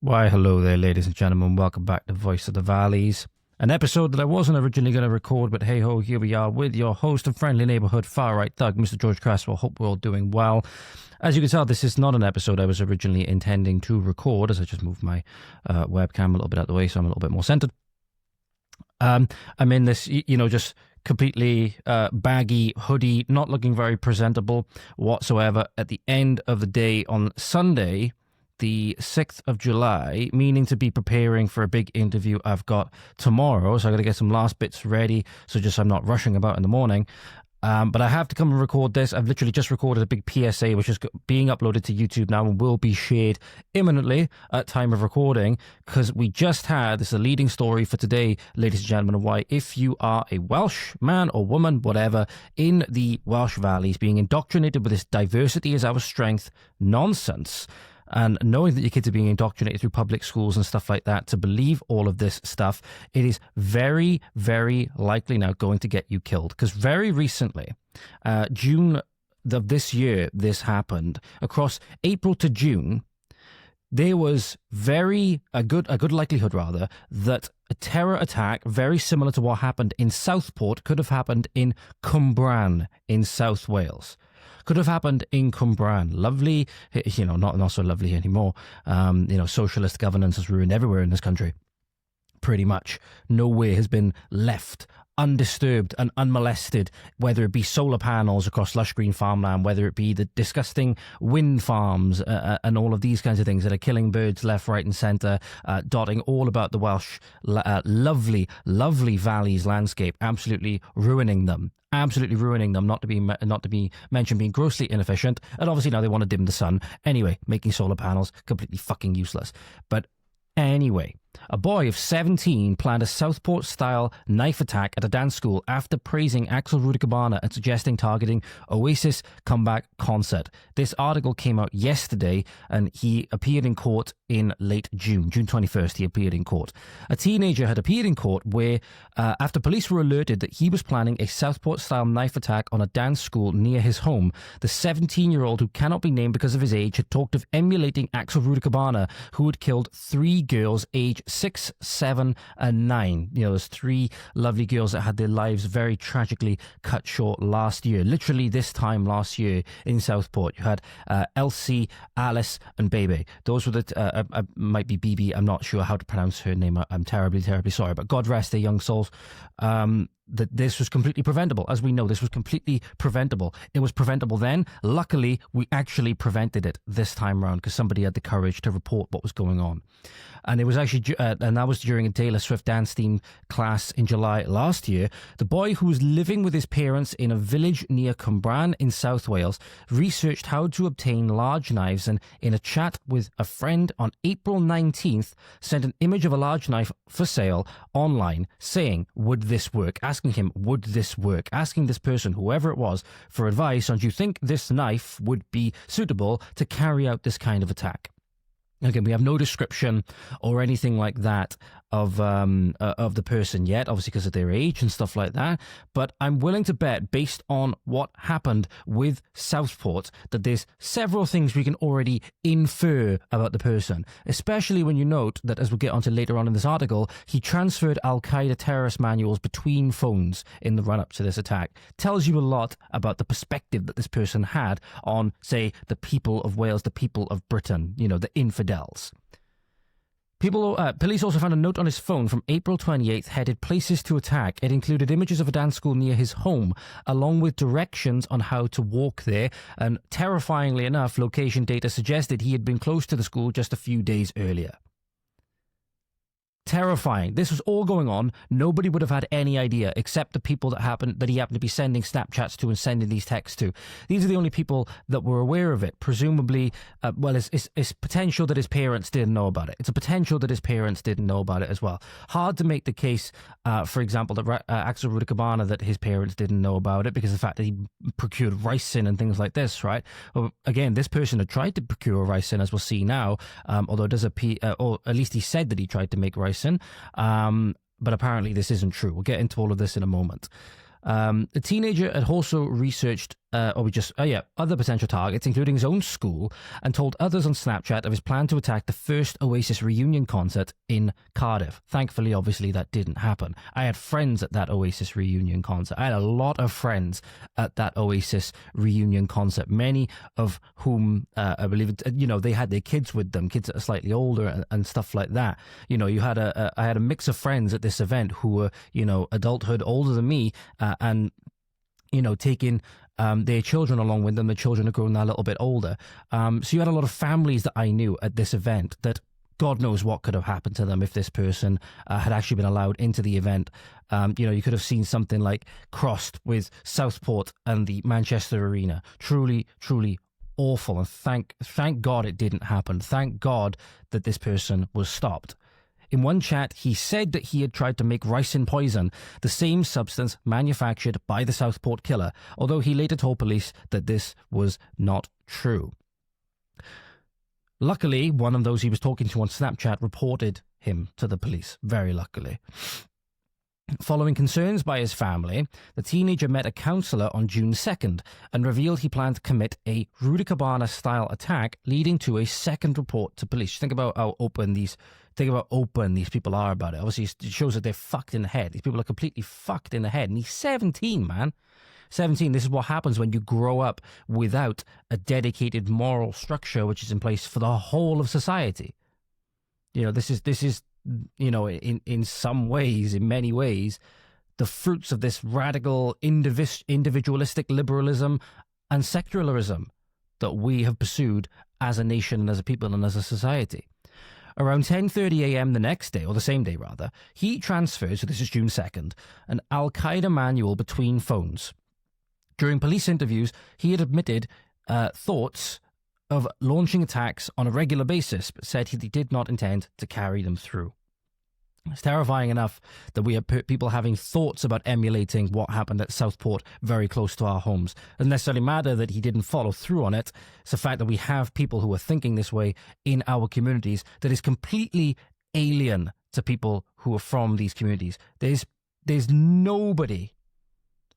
Why, hello there, ladies and gentlemen. Welcome back to Voice of the Valleys. An episode that I wasn't originally going to record, but hey-ho, here we are with your host and friendly neighborhood far-right thug, Mr. George Cresswell. Hope we're all doing well. As you can tell, this is not an episode I was originally intending to record, as I just moved my webcam a little bit out of the way, so I'm a little bit more centered. I'm in this, just completely baggy hoodie, not looking very presentable whatsoever. At the end of the day on Sunday, the 6th of July, meaning to be preparing for a big interview I've got tomorrow, so I got to get some last bits ready, so just I'm not rushing about in the morning. But I have to come and record this. I've literally just recorded a big PSA, which is being uploaded to YouTube now and will be shared imminently at time of recording, because we just had, this is a leading story for today, ladies and gentlemen, of why if you are a Welsh man or woman, whatever, in the Welsh Valleys, being indoctrinated with this diversity is our strength nonsense, and knowing that your kids are being indoctrinated through public schools and stuff like that to believe all of this stuff, it is very, very likely now going to get you killed. Because very recently, June of this year, this happened. Across April to June, there was a good likelihood rather that a terror attack very similar to what happened in Southport could have happened in CWMBRAN in South Wales. Could have happened in CWMBRAN. Lovely, not so lovely anymore. Socialist governance has ruined everywhere in this country. Pretty much nowhere has been left undisturbed and unmolested, whether it be solar panels across lush green farmland, whether it be the disgusting wind farms and all of these kinds of things that are killing birds left, right and centre, dotting all about the Welsh lovely valleys landscape, absolutely ruining them. Not to be mentioned being grossly inefficient, and obviously now they want to dim the sun. Anyway, making solar panels completely fucking useless. But anyway, a boy of 17 planned a Southport-style knife attack at a dance school after praising Axel Rudikabana and suggesting targeting Oasis comeback concert. This article came out yesterday, and he appeared in court in late June 21st, he appeared in court. A teenager had appeared in court where, after police were alerted that he was planning a Southport-style knife attack on a dance school near his home, the 17-year-old, who cannot be named because of his age, had talked of emulating Axel Rudikabana, who had killed 3 girls aged 6, 7, and 9. There's 3 lovely girls that had their lives very tragically cut short last year. Literally this time last year in Southport, you had Elsie, Alice, and Bebe. Those were the might be BB. I'm not sure how to pronounce her name. I'm terribly sorry, but God rest their young souls. That this was completely preventable. As we know, this was completely preventable. It was preventable then. Luckily, we actually prevented it this time around because somebody had the courage to report what was going on. And it was actually, and that was during a Taylor Swift dance theme class in July last year. The boy, who was living with his parents in a village near CWMBRAN in South Wales, researched how to obtain large knives, and in a chat with a friend on April 19th, sent an image of a large knife for sale online saying, would this work? Asking him, would this work? Asking this person, whoever it was, for advice on, do you think this knife would be suitable to carry out this kind of attack? Again, we have no description or anything like that of the person yet, obviously because of their age and stuff like that. But I'm willing to bet, based on what happened with Southport, that there's several things we can already infer about the person, especially when you note that, as we'll get onto later on in this article, he transferred Al-Qaeda terrorist manuals between phones in the run-up to this attack. Tells you a lot about the perspective that this person had on, say, the people of Wales, the people of Britain, the infidels. Police also found a note on his phone from April 28th headed Places to Attack. It included images of a dance school near his home, along with directions on how to walk there. And terrifyingly enough, location data suggested he had been close to the school just a few days earlier. Terrifying. This was all going on. Nobody would have had any idea except the people that he happened to be sending Snapchats to and sending these texts to. These are the only people that were aware of it. Presumably, it's potential that his parents didn't know about it. It's a potential that his parents didn't know about it as well. Hard to make the case, for example, that Axel Rudikabana, that his parents didn't know about it because of the fact that he procured ricin and things like this, right? Well, again, this person had tried to procure ricin, as we'll see now, although it does appear, or at least he said that he tried to make ricin. But apparently this isn't true. We'll get into all of this in a moment. The teenager had also researched other potential targets, including his own school, and told others on Snapchat of his plan to attack the first Oasis reunion concert in Cardiff. Thankfully, obviously, that didn't happen. I had friends at that Oasis reunion concert. I had a lot of friends at that Oasis reunion concert, many of whom, I believe, they had their kids with them, kids that are slightly older and stuff like that. I had a mix of friends at this event who were, adulthood older than me, and taking their children along with them. The children are growing a little bit older. So you had a lot of families that I knew at this event that God knows what could have happened to them if this person had actually been allowed into the event. You could have seen something like crossed with Southport and the Manchester Arena. Truly, truly awful. And thank God it didn't happen. Thank God that this person was stopped. In one chat, he said that he had tried to make ricin poison, the same substance manufactured by the Southport killer, although he later told police that this was not true. Luckily, one of those he was talking to on Snapchat reported him to the police, very luckily. Following concerns by his family, the teenager met a counsellor on June 2nd and revealed he planned to commit a Radicalization-style attack, leading to a second report to police. Think about how open these people are about it. Obviously, it shows that they're fucked in the head. These people are completely fucked in the head. And he's 17, man. 17. This is what happens when you grow up without a dedicated moral structure which is in place for the whole of society. This is in some ways, in many ways, the fruits of this radical individualistic liberalism and secularism that we have pursued as a nation and as a people and as a society. Around 10:30 a.m. the next day, or the same day rather, he transferred, so this is June 2nd, an Al-Qaeda manual between phones. During police interviews, he had admitted thoughts of launching attacks on a regular basis, but said he did not intend to carry them through. It's terrifying enough that we have people having thoughts about emulating what happened at Southport very close to our homes. It doesn't necessarily matter that he didn't follow through on it. It's the fact that we have people who are thinking this way in our communities that is completely alien to people who are from these communities. There's nobody,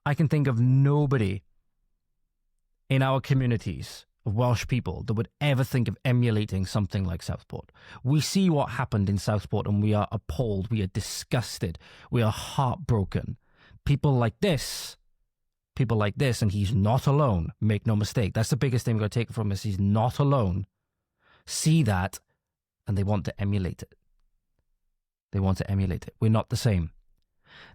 I can think of nobody in our communities of Welsh people that would ever think of emulating something like Southport. We see what happened in Southport and we are appalled, we are disgusted, we are heartbroken. People like this, and he's not alone, make no mistake. That's the biggest thing we've got to take from this. He's not alone. See that, and they want to emulate it. We're not the same.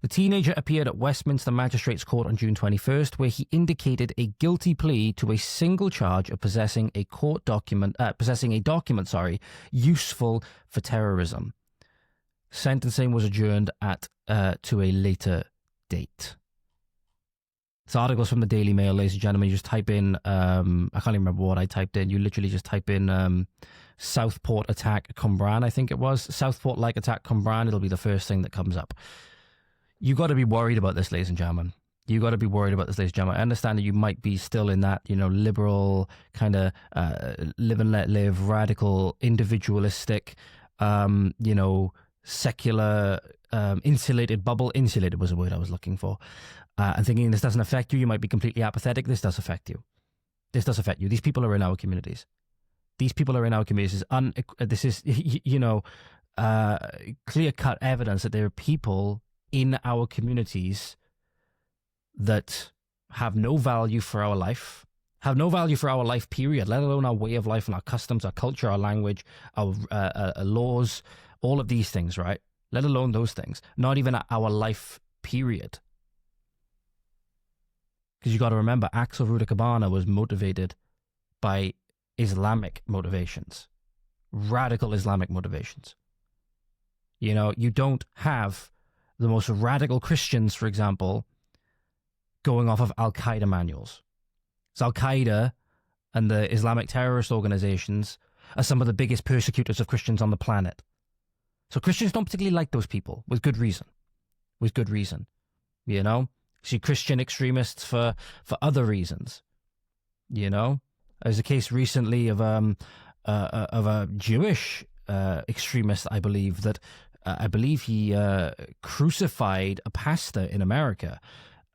The teenager appeared at Westminster Magistrates Court on June 21st, where he indicated a guilty plea to a single charge of possessing a document useful for terrorism. Sentencing was adjourned to a later date. This article's from the Daily Mail, ladies and gentlemen. You just type in, I can't even remember what I typed in. You literally just type in Southport attack Cwmbran, I think it was. Southport like attack Cwmbran. It'll be the first thing that comes up. You got to be worried about this, ladies and gentlemen. I understand that you might be still in that, liberal kind of live and let live, radical, individualistic, secular, insulated bubble. Insulated was the word I was looking for. And thinking this doesn't affect you. You might be completely apathetic. This does affect you. These people are in our communities. This is, clear-cut evidence that there are people in our communities that have no value for our life, period, let alone our way of life and our customs, our culture, our language, our laws, all of these things, right? Let alone those things, not even our life, period. Because you got to remember, Axel Rudakabana was motivated by Islamic motivations, radical Islamic motivations. You don't have the most radical Christians, for example, going off of Al-Qaeda manuals. So Al-Qaeda and the Islamic terrorist organizations are some of the biggest persecutors of Christians on the planet. So Christians don't particularly like those people, with good reason. See Christian extremists for other reasons. There's a case recently of a Jewish extremist, I believe he crucified a pastor in America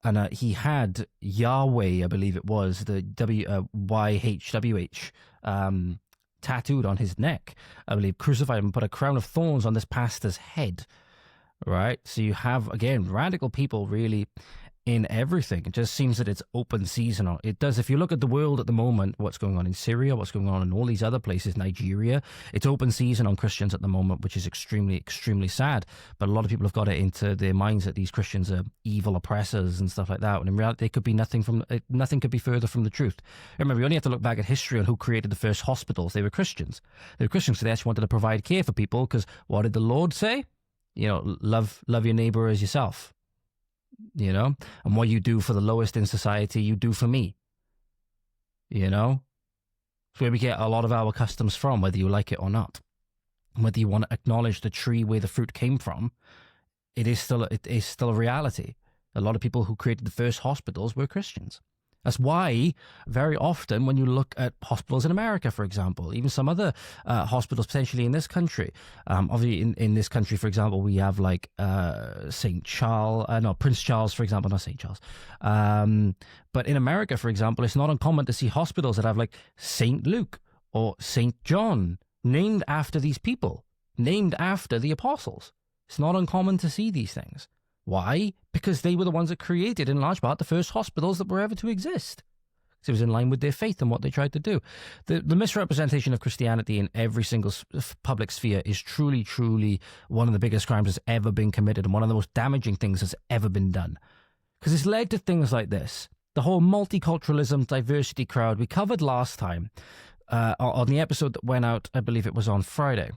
and he had Yahweh, I believe it was, the YHWH, tattooed on his neck, I believe, crucified and put a crown of thorns on this pastor's head, right? So you have, again, radical people really in everything. It just seems that it's open season. It does. If you look at the world at the moment, what's going on in Syria, what's going on in all these other places, Nigeria, it's open season on Christians at the moment, which is extremely, extremely sad. But a lot of people have got it into their minds that these Christians are evil oppressors and stuff like that. When in reality, they could be nothing could be further from the truth. Remember, we only have to look back at history on who created the first hospitals. They were Christians. They were Christians, so they actually wanted to provide care for people, because what did the Lord say? You know, love your neighbor as yourself. You know, and what you do for the lowest in society, you do for me. You know, it's where we get a lot of our customs from, whether you like it or not. Whether you want to acknowledge the tree where the fruit came from, it is still a reality. A lot of people who created the first hospitals were Christians. That's why very often when you look at hospitals in America, for example, even some other hospitals potentially in this country, obviously in this country, for example, we have like Prince Charles, for example, not St. Charles. But in America, for example, it's not uncommon to see hospitals that have like St. Luke or St. John named after these people, named after the apostles. It's not uncommon to see these things. Why? Because they were the ones that created, in large part, the first hospitals that were ever to exist. It was in line with their faith and what they tried to do. The misrepresentation of Christianity in every single public sphere is truly, truly one of the biggest crimes that's ever been committed and one of the most damaging things that's ever been done. Because it's led to things like this. The whole multiculturalism, diversity crowd we covered last time on the episode that went out, I believe it was on Friday,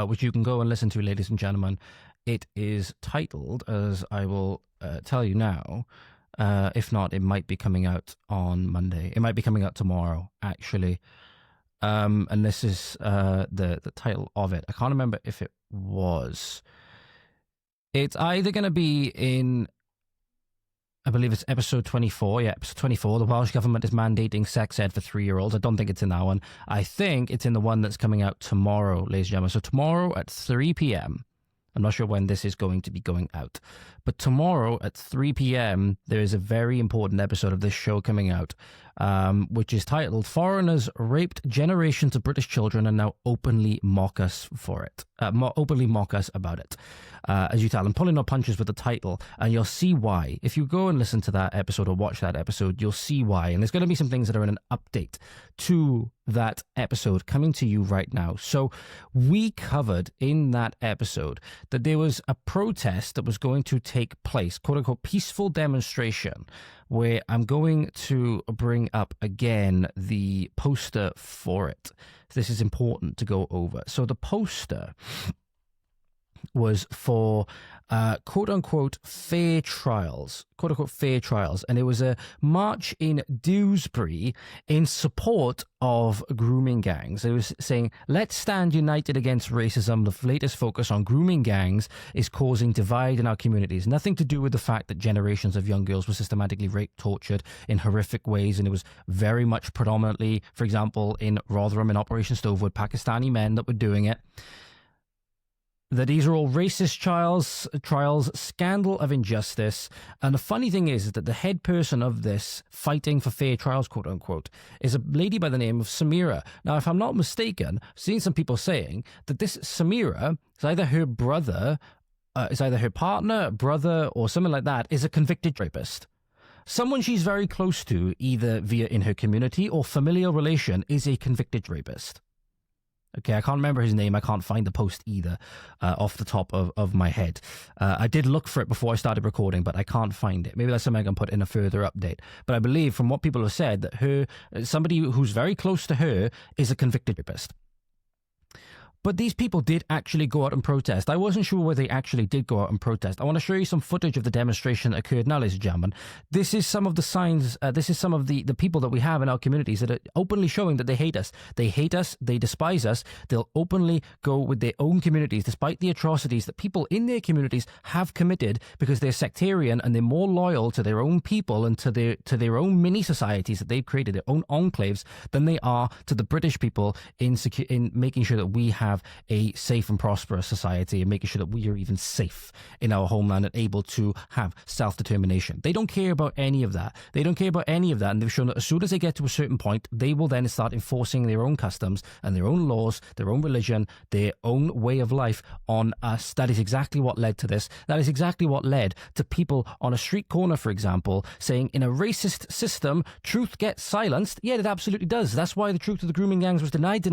which you can go and listen to, ladies and gentlemen. It is titled, as I will tell you now, if not, it might be coming out on Monday. It might be coming out tomorrow, actually. And this is the title of it. I can't remember if it was. It's either going to be in, I believe it's episode 24. Yeah, episode 24. The Welsh government is mandating sex ed for 3-year-olds. I don't think it's in that one. I think it's in the one that's coming out tomorrow, ladies and gentlemen. So tomorrow at 3 p.m., I'm not sure when this is going to be going out, but tomorrow at 3 p.m., there is a very important episode of this show coming out, which is titled "Foreigners Raped Generations of British Children and Now Openly Mock Us for It." Openly mock us about it. As you tell, I'm pulling no punches with the title, and you'll see why. If you go and listen to that episode or watch that episode, you'll see why. And there's going to be some things that are in an update to that episode coming to you right now. So we covered in that episode that there was a protest that was going to take place, quote unquote, peaceful demonstration, where I'm going to bring up again the poster for it. This is important to go over. So the poster was for quote unquote fair trials, and it was a march in Dewsbury in support of grooming gangs. It was saying, "Let's stand united against racism. The latest focus on grooming gangs is causing divide in our communities. Nothing to do with the fact that generations of young girls were systematically raped, tortured in horrific ways." And it was very much predominantly, for example, in Rotherham and Operation Stovewood, Pakistani men that were doing it. That these are all racist trials, scandal of injustice. And the funny thing is that the head person of this, fighting for fair trials, quote unquote, is a lady by the name of Samira. Now, if I'm not mistaken, I've seen some people saying that this Samira is either her brother, is either her partner, brother, or something like that, is a convicted rapist. Someone she's very close to, either via in her community or familial relation, is a convicted rapist. Okay, I can't remember his name. I can't find the post either off the top of my head. I did look for it before I started recording, but I can't find it. Maybe that's something I can put in a further update. But I believe from what people have said that somebody who's very close to her is a convicted rapist. But these people did actually go out and protest. I wasn't sure whether they actually did go out and protest. I want to show you some footage of the demonstration that occurred now, ladies and gentlemen. This is some of the signs, this is some of the people that we have in our communities that are openly showing that they hate us. They hate us, they despise us. They'll openly go with their own communities, despite the atrocities that people in their communities have committed, because they're sectarian and they're more loyal to their own people and to their own mini societies that they've created, their own enclaves, than they are to the British people in making sure that we have have a safe and prosperous society and making sure that we are even safe in our homeland and able to have self-determination. They don't care about any of that. They don't care about any of that, and they've shown that as soon as they get to a certain point, they will then start enforcing their own customs and their own laws, their own religion, their own way of life on us. That is exactly what led to this. That is exactly what led to people on a street corner, for example, saying in a racist system, truth gets silenced. Yeah, it absolutely does. That's why the truth of the grooming gangs was denied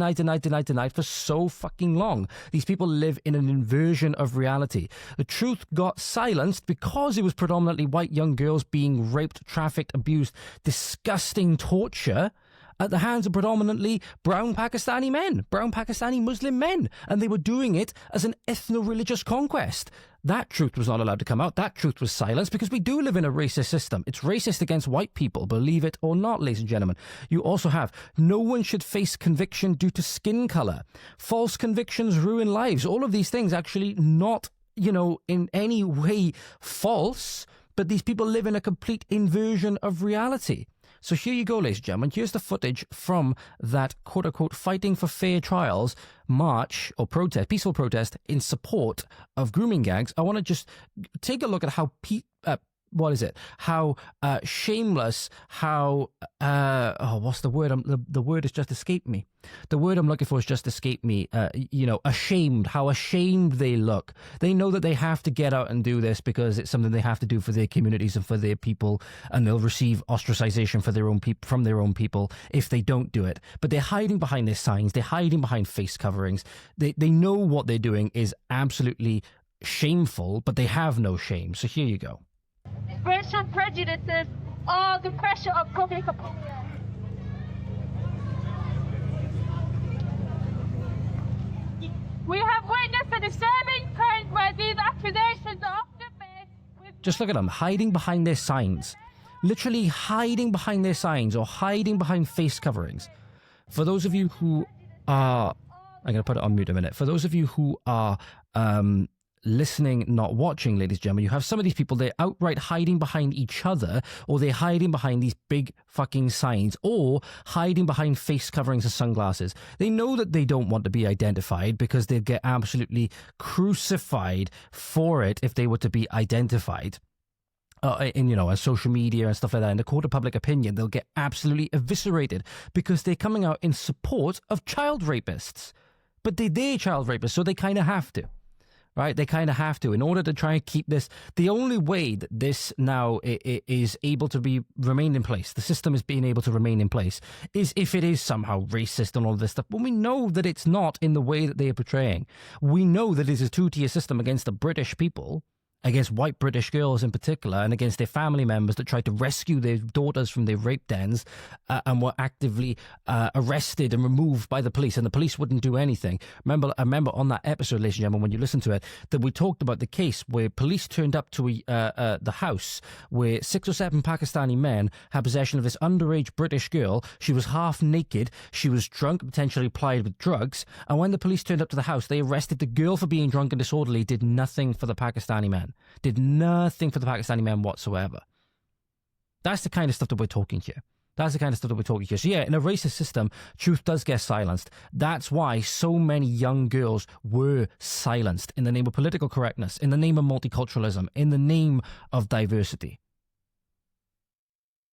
for so fucking long. These people live in an inversion of reality. The truth got silenced because it was predominantly white young girls being raped, trafficked, abused, disgusting torture at the hands of predominantly brown Pakistani men, brown Pakistani Muslim men, and they were doing it as an ethno-religious conquest. That truth was not allowed to come out. That truth was silenced because we do live in a racist system. It's racist against white people, believe it or not, ladies and gentlemen. You also have no one should face conviction due to skin color. False convictions ruin lives. All of these things actually not, in any way false, but these people live in a complete inversion of reality. So here you go, ladies and gentlemen. Here's the footage from that quote-unquote fighting for fair trials march or protest, peaceful protest in support of grooming gangs. I want to just take a look at how how shameless, how, what's the word? The word has just escaped me. The word I'm looking for has just escaped me. Ashamed, how ashamed they look. They know that they have to get out and do this because it's something they have to do for their communities and for their people, and they'll receive ostracization for their own from their own people if they don't do it. But they're hiding behind their signs. They're hiding behind face coverings. They know what they're doing is absolutely shameful, but they have no shame. So here you go. Racial prejudices are the pressure of public opinion. We have witnessed a disturbing trend where these accusations are often made with... Just look at them, hiding behind their signs. Literally hiding behind their signs or hiding behind face coverings. For those of you who are... I'm going to put it on mute a minute. For those of you who are... listening, not watching, ladies and gentlemen, you have some of these people, they're outright hiding behind each other, or they're hiding behind these big fucking signs, or hiding behind face coverings and sunglasses. They know that they don't want to be identified because they'd get absolutely crucified for it if they were to be identified. On social media and stuff like that, in the court of public opinion, they'll get absolutely eviscerated because they're coming out in support of child rapists. But they're child rapists, so they kind of have to. Right? They kind of have to in order to try and keep this. The only way that this now is able to remain in place, the system is being able to remain in place, is if it is somehow racist and all this stuff. But we know that it's not in the way that they are portraying. We know that it is a two-tier system against the British people, against white British girls in particular, and against their family members that tried to rescue their daughters from their rape dens and were actively arrested and removed by the police, and the police wouldn't do anything. I remember on that episode, ladies and gentlemen, when you listen to it, that we talked about the case where police turned up to the house where 6 or 7 Pakistani men had possession of this underage British girl. She was half naked, she was drunk, potentially plied with drugs, and when the police turned up to the house, they arrested the girl for being drunk and disorderly, did nothing for the Pakistani men. Did nothing for the Pakistani men whatsoever. That's the kind of stuff that we're talking here. That's the kind of stuff that we're talking here. So yeah, in a racist system, truth does get silenced. That's why so many young girls were silenced in the name of political correctness, in the name of multiculturalism, in the name of diversity.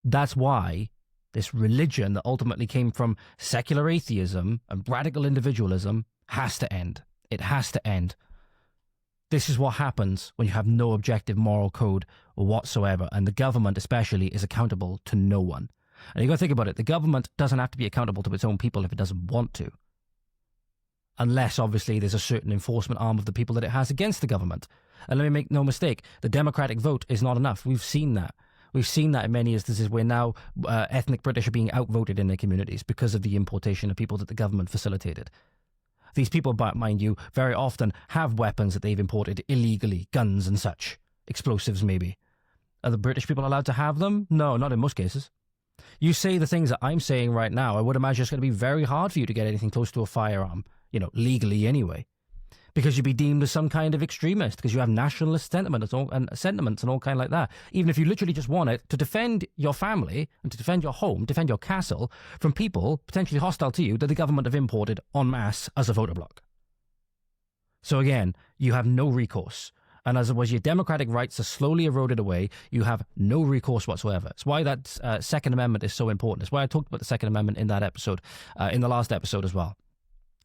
That's why this religion that ultimately came from secular atheism and radical individualism has to end. It has to end. This is what happens when you have no objective moral code whatsoever, and the government especially is accountable to no one. And you got to think about it, the government doesn't have to be accountable to its own people if it doesn't want to. Unless, obviously, there's a certain enforcement arm of the people that it has against the government. And let me make no mistake, the democratic vote is not enough. We've seen that. We've seen that in many instances where now ethnic British are being outvoted in their communities because of the importation of people that the government facilitated. These people, mind you, very often have weapons that they've imported illegally, guns and such, explosives maybe. Are the British people allowed to have them? No, not in most cases. You say the things that I'm saying right now, I would imagine it's going to be very hard for you to get anything close to a firearm, legally anyway. Because you'd be deemed as some kind of extremist, because you have nationalist sentiments and all kind like that. Even if you literally just want it to defend your family and to defend your home, defend your castle from people potentially hostile to you that the government have imported en masse as a voter bloc. So again, you have no recourse. And as it was, your democratic rights are slowly eroded away. You have no recourse whatsoever. It's why that Second Amendment is so important. It's why I talked about the Second Amendment in that episode, in the last episode as well.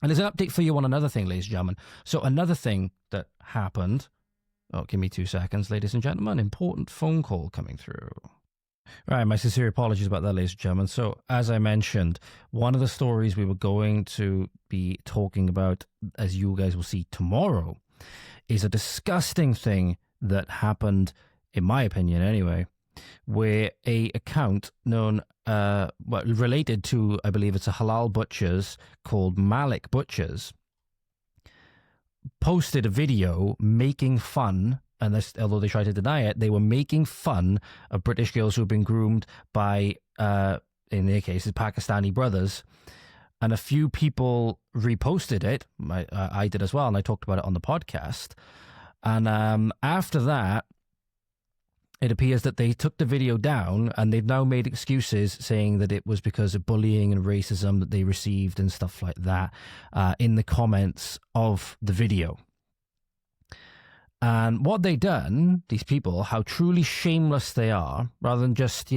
And there's an update for you on another thing, ladies and gentlemen. So another thing that happened. Oh, give me 2 seconds, ladies and gentlemen. Important phone call coming through. Right, my sincere apologies about that, ladies and gentlemen. So, as I mentioned, one of the stories we were going to be talking about, as you guys will see tomorrow, is a disgusting thing that happened, in my opinion anyway, where a account known, related to, I believe it's a halal butchers called Malik Butchers, posted a video making fun, and this, although they tried to deny it, they were making fun of British girls who have been groomed by, in their case, Pakistani brothers. And a few people reposted it. I did as well, and I talked about it on the podcast. And after that, it appears that they took the video down, and they've now made excuses saying that it was because of bullying and racism that they received and stuff like that in the comments of the video. And what they done, these people, how truly shameless they are, rather than just,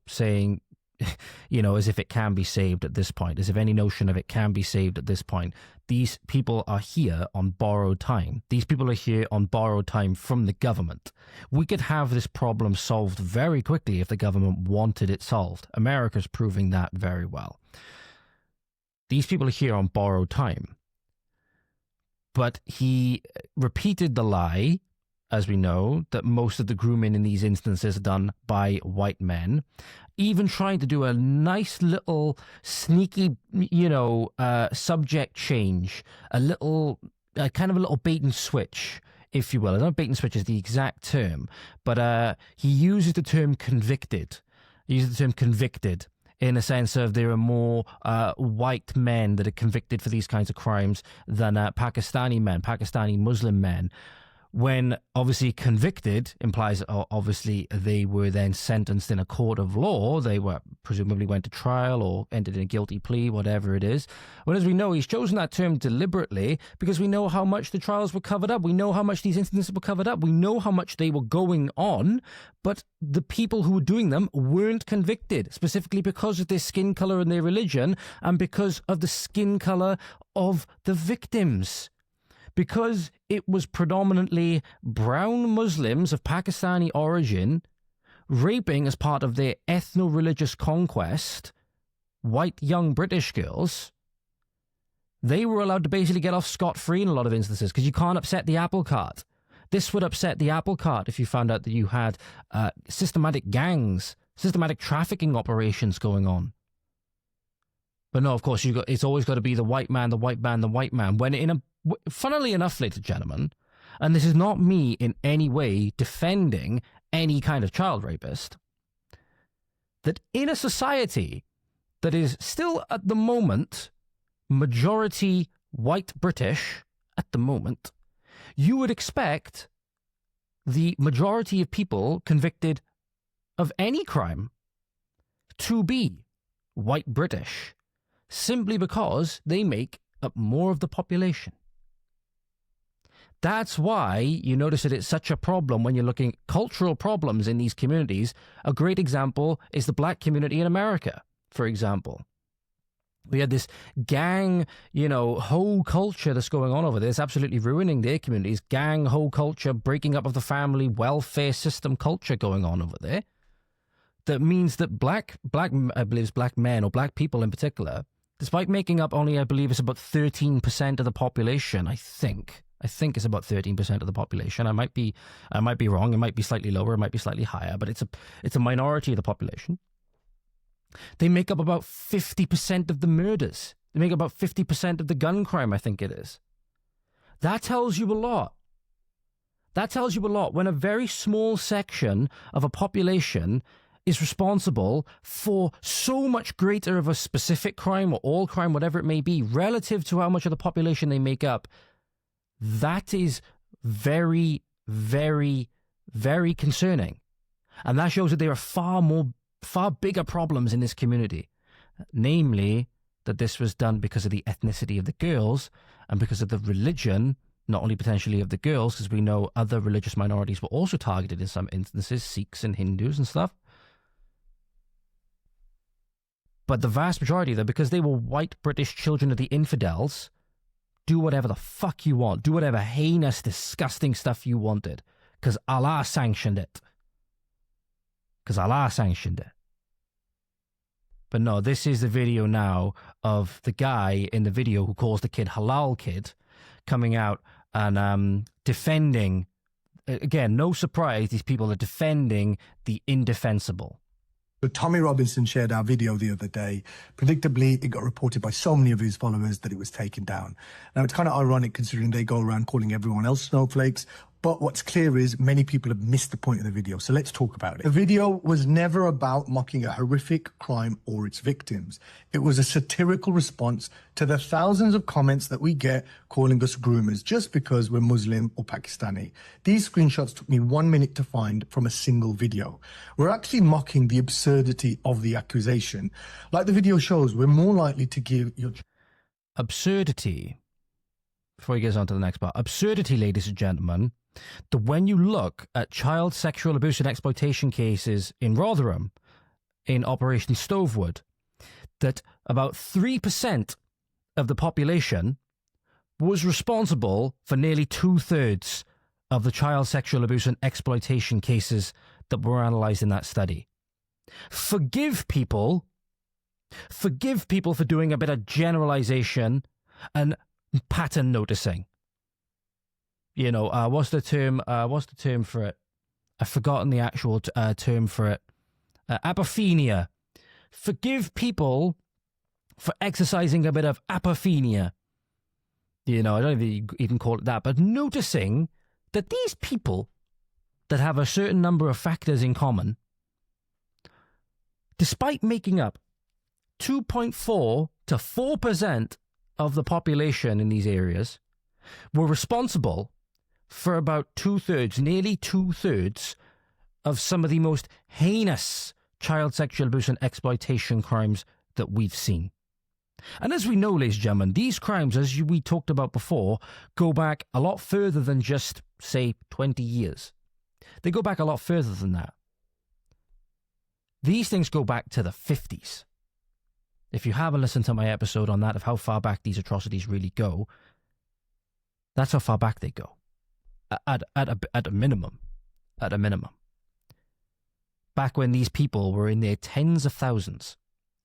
saying, as if it can be saved at this point, as if any notion of it can be saved at this point. These people are here on borrowed time. These people are here on borrowed time from the government. We could have this problem solved very quickly if the government wanted it solved. America's proving that very well. These people are here on borrowed time. But he repeated the lie, as we know, that most of the grooming in these instances are done by white men, even trying to do a nice little sneaky, subject change, a little, kind of a little bait and switch, if you will. I don't know if bait and switch is the exact term, but he uses the term convicted. He uses the term convicted in a sense of there are more white men that are convicted for these kinds of crimes than Pakistani men, Pakistani Muslim men. When obviously convicted implies obviously they were then sentenced in a court of law. They were presumably went to trial or entered in a guilty plea, whatever it is. Well, as we know, he's chosen that term deliberately because we know how much the trials were covered up. We know how much these instances were covered up. We know how much they were going on, but the people who were doing them weren't convicted, specifically because of their skin color and their religion and because of the skin color of the victims. Because it was predominantly brown Muslims of Pakistani origin raping as part of their ethno-religious conquest white young British girls, they were allowed to basically get off scot-free in a lot of instances because you can't upset the apple cart. This would upset the apple cart if you found out that you had systematic gangs, systematic trafficking operations going on. But no, of course, it's always got to be the white man, the white man, the white man. Funnily enough, ladies and gentlemen, and this is not me in any way defending any kind of child rapist, that in a society that is still at the moment majority white British at the moment, you would expect the majority of people convicted of any crime to be white British, simply because they make up more of the population. That's why you notice that it's such a problem when you're looking at cultural problems in these communities. A great example is the black community in America, for example. We had this gang, hoe culture that's going on over there. It's absolutely ruining their communities. Gang, hoe culture, breaking up of the family, welfare system culture going on over there. That means that black, I believe it's black men or black people in particular, despite making up only, I believe it's about 13% of the population, I think it's about 13% of the population. I might be wrong. It might be slightly lower. It might be slightly higher, but it's a minority of the population. They make up about 50% of the murders. They make up about 50% of the gun crime, I think it is. That tells you a lot. That tells you a lot when a very small section of a population is responsible for so much greater of a specific crime or all crime, whatever it may be, relative to how much of the population they make up. That is very, very, very concerning. And that shows that there are far bigger problems in this community. Namely, that this was done because of the ethnicity of the girls and because of the religion not only potentially of the girls, because we know other religious minorities were also targeted in some instances, Sikhs and Hindus and stuff. But the vast majority of them, because they were white British children of the infidels, do whatever the fuck you want. Do whatever heinous, disgusting stuff you wanted. Because Allah sanctioned it. Because Allah sanctioned it. But no, this is the video now of the guy in the video who calls the kid Halal Kid, coming out and defending, again, no surprise, these people are defending the indefensible. So Tommy Robinson shared our video the other day. Predictably, it got reported by so many of his followers that it was taken down. Now, it's kind of ironic considering they go around calling everyone else snowflakes. But what's clear is many people have missed the point of the video. So let's talk about it. The video was never about mocking a horrific crime or its victims. It was a satirical response to the thousands of comments that we get calling us groomers just because we're Muslim or Pakistani. These screenshots took me 1 minute to find from a single video. We're actually mocking the absurdity of the accusation. Like the video shows, we're more likely to give your... Absurdity. Before he gets on to the next part. Absurdity, ladies and gentlemen, that when you look at child sexual abuse and exploitation cases in Rotherham, in Operation Stovewood, that about 3% of the population was responsible for nearly 2/3 of the child sexual abuse and exploitation cases that were analysed in that study. Forgive people for doing a bit of generalisation and pattern noticing. You know, what's the term for it? I've forgotten the actual term for it. Apophenia. Forgive people for exercising a bit of apophenia. You know, I don't even call it that, but noticing that these people that have a certain number of factors in common, despite making up 2.4 to 4% of the population in these areas, were responsible for about 2/3, nearly 2/3 of some of the most heinous child sexual abuse and exploitation crimes that we've seen. And as we know, ladies and gentlemen, these crimes, as we talked about before, go back a lot further than just, say, 20 years. They go back a lot further than that. These things go back to the 50s. If you haven't listened to my episode on that, of how far back these atrocities really go, that's how far back they go. At a minimum. At a minimum. Back when these people were in their tens of thousands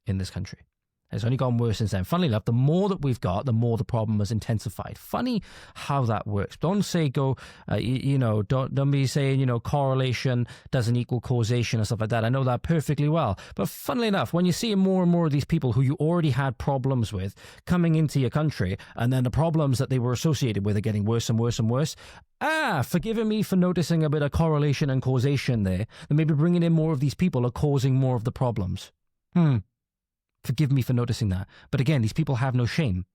in this country. It's only gotten worse since then. Funnily enough, the more that we've got, the more the problem has intensified. Funny how that works. Don't say don't be saying, correlation doesn't equal causation and stuff like that. I know that perfectly well. But funnily enough, when you're seeing more and more of these people who you already had problems with coming into your country, and then the problems that they were associated with are getting worse and worse and worse, forgiving me for noticing a bit of correlation and causation there, then maybe bringing in more of these people are causing more of the problems. Forgive me for noticing that. But again, these people have no shame.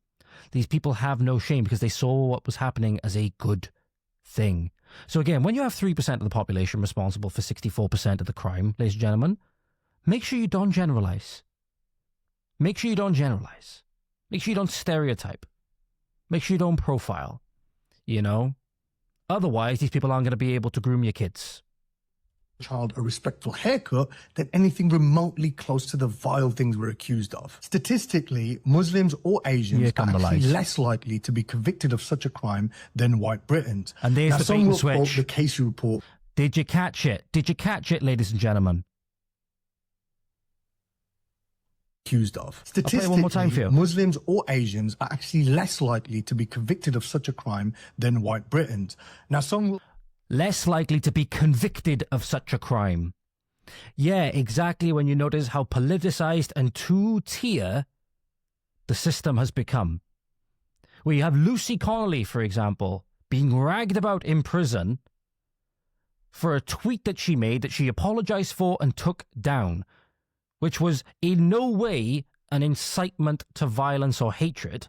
These people have no shame because they saw what was happening as a good thing. So again, when you have 3% of the population responsible for 64% of the crime, ladies and gentlemen, make sure you don't generalize. Make sure you don't generalize. Make sure you don't stereotype. Make sure you don't profile. Otherwise, these people aren't going to be able to groom your kids. Child a respectful haircut than anything remotely close to the vile things we're accused of. Statistically, Muslims or Asians are actually less likely to be convicted of such a crime than white Britons. And there's the bait and switch. The case report. Did you catch it? Did you catch it, ladies and gentlemen? Accused of. Statistically, I'll play it one more time for you. Muslims or Asians are actually less likely to be convicted of such a crime than white Britons. Now, some will... Less likely to be convicted of such a crime. Yeah, exactly, when you notice how politicized and two-tier the system has become. Where you have Lucy Connolly, for example, being ragged about in prison for a tweet that she made that she apologized for and took down, which was in no way an incitement to violence or hatred.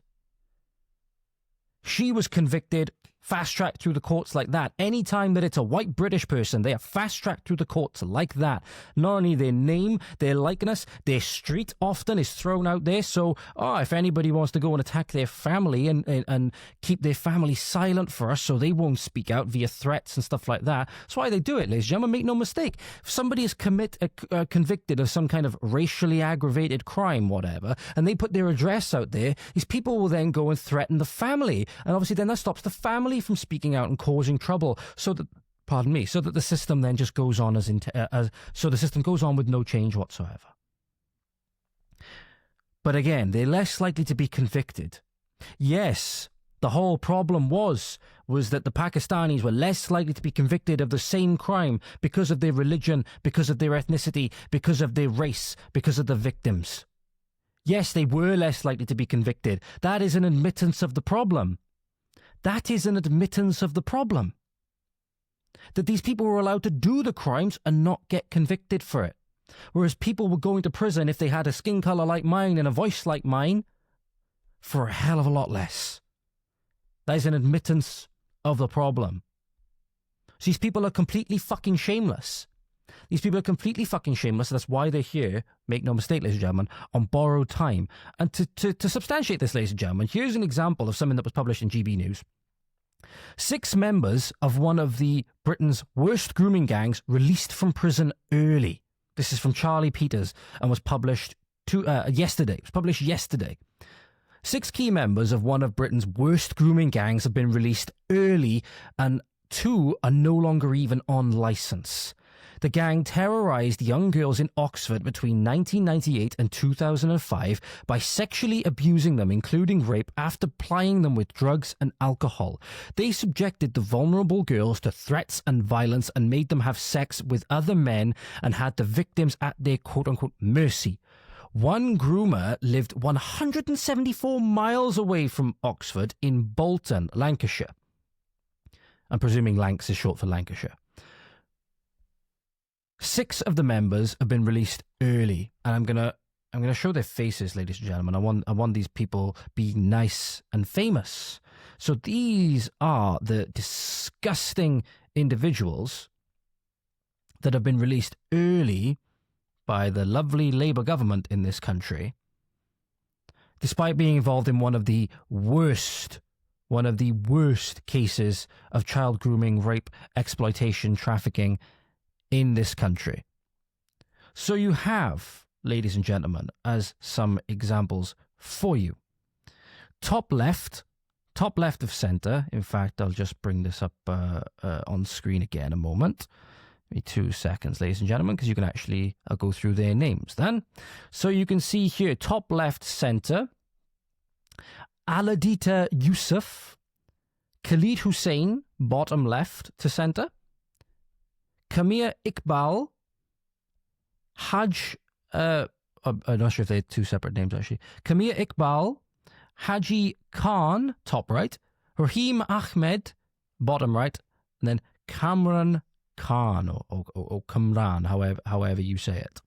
She was convicted fast-tracked through the courts like that. Anytime that it's a white British person, they are fast-tracked through the courts like that. Not only their name, their likeness, their street often is thrown out there. So, if anybody wants to go and attack their family and keep their family silent first so they won't speak out via threats and stuff like that, that's why they do it, ladies and gentlemen. Make no mistake. If somebody is convicted of some kind of racially aggravated crime, whatever, and they put their address out there, these people will then go and threaten the family. And obviously then that stops the family from speaking out and causing trouble, so that the system then just goes on so the system goes on with no change whatsoever. But again, they're less likely to be convicted. Yes, the whole problem was that the Pakistanis were less likely to be convicted of the same crime because of their religion, because of their ethnicity, because of their race, because of the victims. Yes, they were less likely to be convicted. That is an admittance of the problem. That is an admittance of the problem. That these people were allowed to do the crimes and not get convicted for it. Whereas people were going to prison if they had a skin colour like mine and a voice like mine for a hell of a lot less. That is an admittance of the problem. So these people are completely fucking shameless. These people are completely fucking shameless. That's why they're here, make no mistake, ladies and gentlemen, on borrowed time. And to substantiate this, ladies and gentlemen, here's an example of something that was published in GB News. 6 members of one of the Britain's worst grooming gangs released from prison early. This is from Charlie Peters and was published yesterday. It was published yesterday. 6 key members of one of Britain's worst grooming gangs have been released early, and 2 are no longer even on licence. The gang terrorised young girls in Oxford between 1998 and 2005 by sexually abusing them, including rape, after plying them with drugs and alcohol. They subjected the vulnerable girls to threats and violence and made them have sex with other men and had the victims at their quote-unquote mercy. One groomer lived 174 miles away from Oxford in Bolton, Lancashire. I'm presuming Lancs is short for Lancashire. 6 of the members have been released early, and I'm gonna show their faces, ladies and gentlemen. I want these people being nice and famous. So these are the disgusting individuals that have been released early by the lovely Labour government in this country, despite being involved in one of the worst cases of child grooming, rape, exploitation, trafficking in this country. So you have, ladies and gentlemen, as some examples for you. Top left of centre. In fact, I'll just bring this up on screen again a moment. Give me 2 seconds, ladies and gentlemen, because you can actually, I'll go through their names then. So you can see here, top left centre, Aladita Yusuf, Khalid Hussein, bottom left to centre, Kamir Iqbal, I'm not sure if they're 2 separate names actually. Kamir Iqbal, Haji Khan, top right, Rahim Ahmed, bottom right, and then Kamran Khan, or Kamran, however you say it.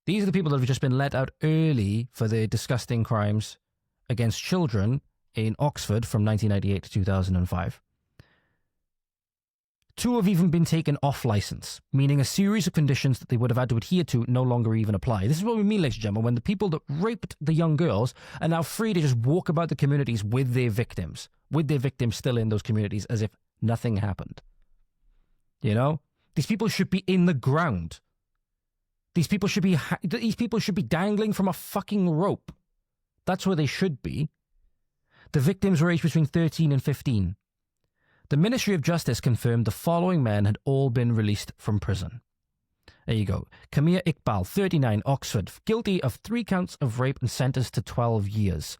These are the people that have just been let out early for their disgusting crimes against children in Oxford from 1998 to 2005. 2 have even been taken off licence, meaning a series of conditions that they would have had to adhere to no longer even apply. This is what we mean, ladies and gentlemen, when the people that raped the young girls are now free to just walk about the communities with their victims still in those communities as if nothing happened. You know? These people should be in the ground. These people should be dangling from a fucking rope. That's where they should be. The victims were aged between 13 and 15. The Ministry of Justice confirmed the following men had all been released from prison. There you go. Kamir Iqbal, 39, Oxford, guilty of 3 counts of rape and sentenced to 12 years.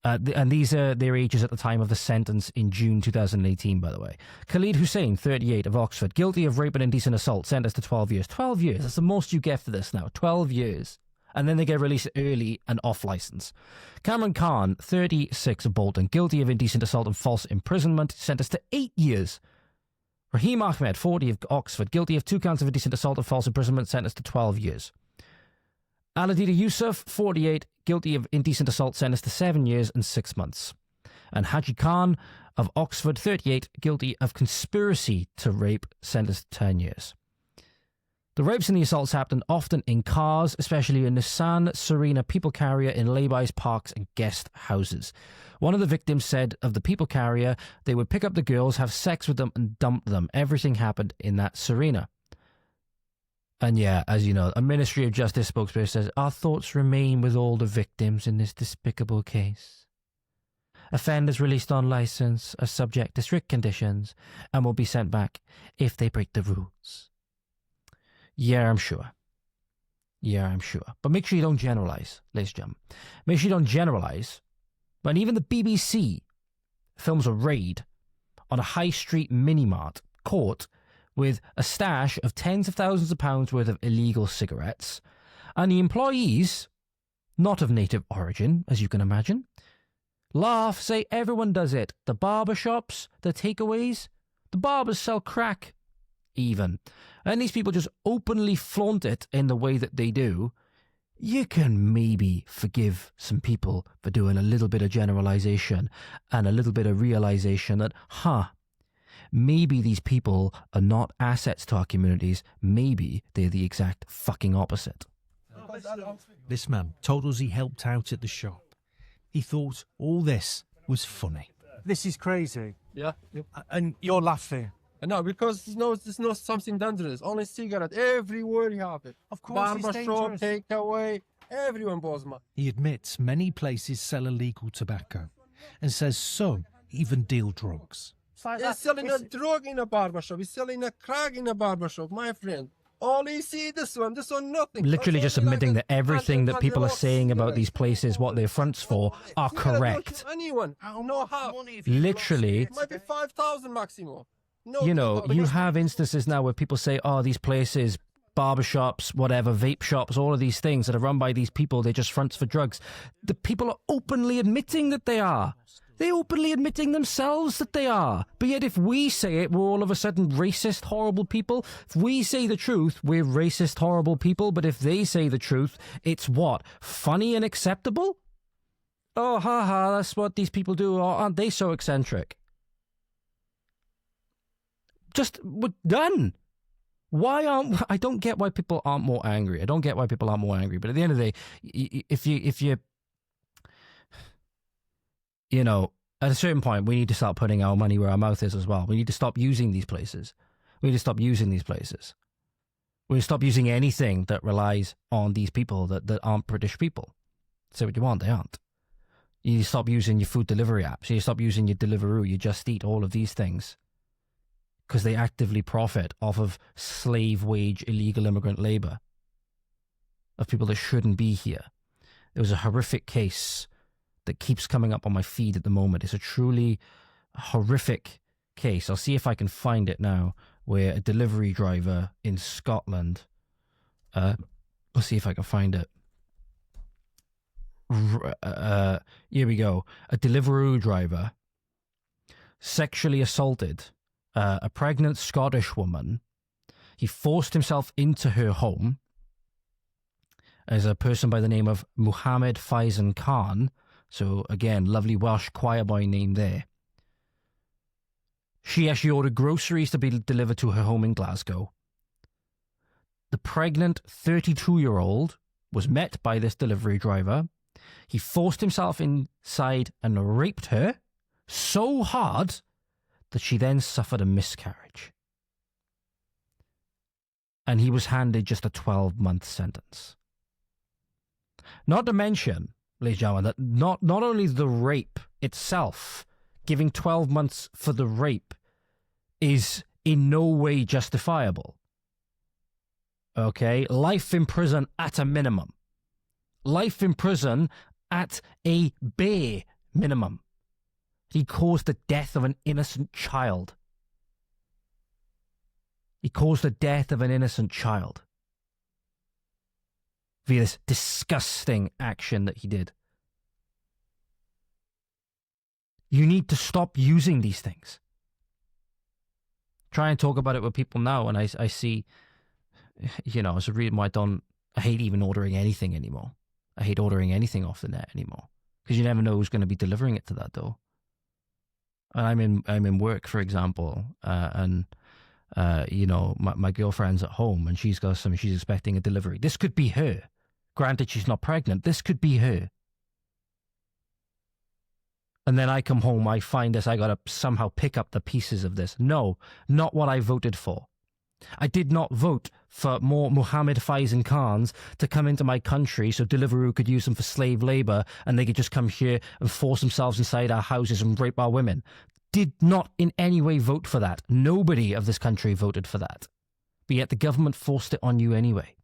And these are their ages at the time of the sentence in June 2018, by the way. Khalid Hussein, 38, of Oxford, guilty of rape and indecent assault, sentenced to 12 years. 12 years, that's the most you get for this now, 12 years. And then they get released early and off licence. Cameron Khan, 36, of Bolton, guilty of indecent assault and false imprisonment, sentenced to 8 years. Rahim Ahmed, 40, of Oxford, guilty of 2 counts of indecent assault and false imprisonment, sentenced to 12 years. Aladida Yusuf, 48, guilty of indecent assault, sentenced to 7 years and 6 months. And Haji Khan, of Oxford, 38, guilty of conspiracy to rape, sentenced to 10 years. The rapes and the assaults happened often in cars, especially a Nissan Serena people carrier in lay-bys, parks and guest houses. One of the victims said of the people carrier, they would pick up the girls, have sex with them and dump them. Everything happened in that Serena. And yeah, as you know, a Ministry of Justice spokesperson says, our thoughts remain with all the victims in this despicable case. Offenders released on licence are subject to strict conditions and will be sent back if they break the rules. Yeah, I'm sure. Yeah, I'm sure. But make sure you don't generalise, ladies and gentlemen. Make sure you don't generalise. When even the BBC films a raid on a high street mini-mart caught with a stash of tens of thousands of pounds worth of illegal cigarettes, and the employees, not of native origin, as you can imagine, laugh, say everyone does it. The barber shops, the takeaways, the barbers sell crack, even. And these people just openly flaunt it in the way that they do. You can maybe forgive some people for doing a little bit of generalization and a little bit of realization that, maybe these people are not assets to our communities. Maybe they're the exact fucking opposite. This man told us he helped out at the shop. He thought all this was funny. This is crazy. Yeah. And you're laughing. No, because it's not something dangerous. Only cigarette. Everywhere you have it. Of course, it's Barber shop, dangerous. takeaway. Everyone bothers me. He admits many places sell illegal tobacco and says some even deal drugs. It's like He's that. selling a drug in a barber shop. He's selling a crack in a barber shop, my friend. All you see this one nothing. Literally just admitting that everything that people are saying about cigarettes. these places, what they're fronts for, are Cigarette don't correct. kill anyone. No half. Literally, Might be 5,000 maximum. No, you know, no, you have instances now where people say, oh, these places, barbershops, whatever, vape shops, all of these things that are run by these people, they're just fronts for drugs. The people are openly admitting that they are. They're openly admitting themselves that they are. But yet if we say it, we're all of a sudden racist, horrible people. If we say the truth, we're racist, horrible people. But if they say the truth, it's what? Funny and acceptable? Oh, haha, that's what these people do. Oh, aren't they so eccentric? Just, we're done. I don't get why people aren't more angry. I don't get why people aren't more angry. But at the end of the day, if you know, at a certain point, we need to start putting our money where our mouth is as well. We need to stop using these places. We need to stop using these places. We need to stop using anything that relies on these people that aren't British people. Say what you want, they aren't. You need to stop using your food delivery apps. You need to stop using your Deliveroo, your Just Eat, all of these things. Because they actively profit off of slave wage illegal immigrant labour of people that shouldn't be here. There was a horrific case that keeps coming up on my feed at the moment. It's a truly horrific case. I'll see if I can find it now, where a delivery driver in Scotland, I'll see if I can find it. Here we go. A Deliveroo driver sexually assaulted a pregnant Scottish woman. He forced himself into her home as a person by the name of Muhammad Faizan Khan. So again, lovely Welsh choir boy name there. She actually ordered groceries to be delivered to her home in Glasgow. The pregnant 32-year-old was met by this delivery driver. He forced himself inside and raped her so hard that she then suffered a miscarriage. And he was handed just a 12-month sentence. Not to mention, ladies and gentlemen, that not only the rape itself, giving 12 months for the rape is in no way justifiable. Okay? Life in prison at a minimum. Life in prison at a bare minimum. He caused the death of an innocent child. He caused the death of an innocent child via this disgusting action that he did. You need to stop using these things. Try and talk about it with people now, and I see, you know, it's a reason why I hate even ordering anything anymore. I hate ordering anything off the net anymore, because you never know who's going to be delivering it to that door. and I'm in work, for example, and you know, my girlfriend's at home and she's expecting a delivery. This could be her. Granted, she's not pregnant. This could be her. And then I come home, I find this, I gotta somehow pick up the pieces of this. No, not what I voted for. I did not vote for more Mohammed Faizan Khans to come into my country so Deliveroo could use them for slave labour and they could just come here and force themselves inside our houses and rape our women. Did not in any way vote for that. Nobody of this country voted for that. But yet the government forced it on you anyway.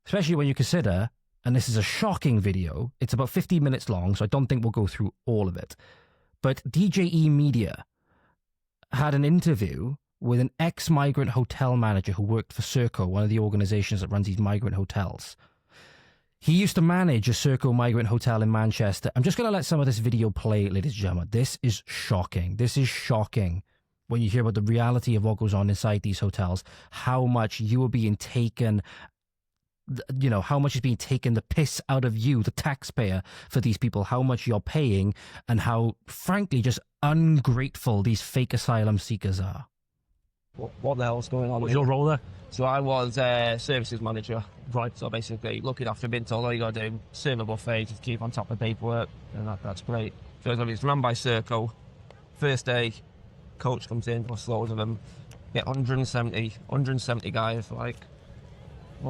Especially when you consider, and this is a shocking video, it's about 15 minutes long, so I don't think we'll go through all of it. But DJE Media had an interview with an ex-migrant hotel manager who worked for Serco, one of the organisations that runs these migrant hotels. He used to manage a Serco migrant hotel in Manchester. I'm just going to let some of this video play, ladies and gentlemen. This is shocking. This is shocking when you hear about the reality of what goes on inside these hotels, how much you are being taken, you know, how much is being taken the piss out of you, the taxpayer, for these people, how much you're paying, and how, frankly, just ungrateful these fake asylum seekers are. What the hell's going on? What's your role there? So I was services manager. Right. So basically, looking after being told all you got to do, serve a buffet, just keep on top of paperwork, and that's great. So it's run by Serco. First day, coach comes in, plus loads of them. Get 170 guys, like,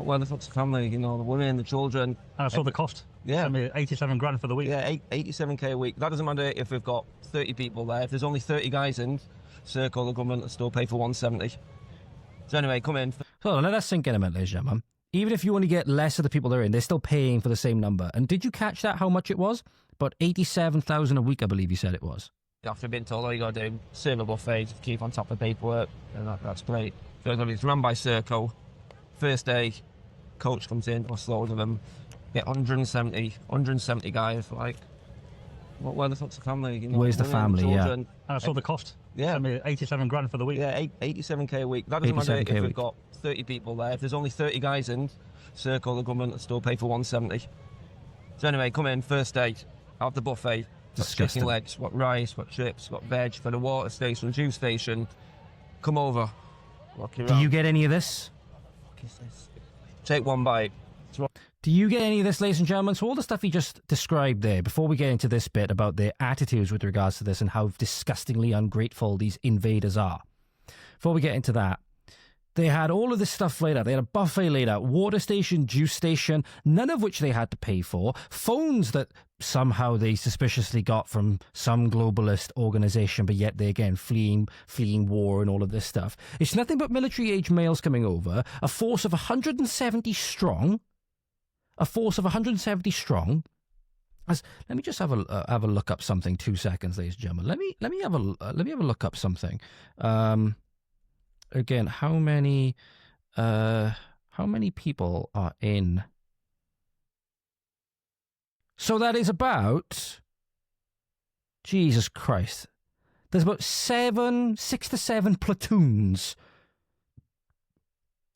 where the fuck's the family? You know, the women, the children. And I saw the cost. Yeah. I mean, 87 grand for the week. Yeah, 87k a week. That doesn't matter if we've got 30 people there. If there's only 30 guys in, Serco, the government will still pay for 170. So anyway, come in. So let us sink in a minute, ladies and gentlemen. Even if you only get less of the people that are in, they're still paying for the same number. And did you catch that, how much it was? About 87,000 a week, I believe you said it was. After being told all you got to do, serve a buffet, just keep on top of paperwork, and that's great. So it's run by Serco. First day, coach comes in, plus loads of them. Get 170 guys, like, where the fuck's the family? You know, where's the family, children. And I saw the cost. Yeah. I mean, 87 grand for the week. Yeah, 87k a week. That doesn't matter if we've got 30 people there. If there's only 30 guys in, Serco, the government will still pay for 170. So anyway, come in, first day, have the buffet. Disgusting. Chicken legs, got rice, got chips, got veg, for the water station, juice station. Come over. Do you get any of this? Take one bite. Do you get any of this, ladies and gentlemen? So all the stuff he just described there, before we get into this bit about their attitudes with regards to this and how disgustingly ungrateful these invaders are, before we get into that, they had all of this stuff laid out. They had a buffet laid out, water station, juice station, none of which they had to pay for, phones that somehow they suspiciously got from some globalist organization, but yet they, again, fleeing war and all of this stuff. It's nothing but military-age males coming over, a force of 170 strong. Let me just have a look up something. 2 seconds, ladies and gentlemen. Let me have a look up something. Again, how many people are in? So that is about, Jesus Christ, there's about 6 to 7 platoons.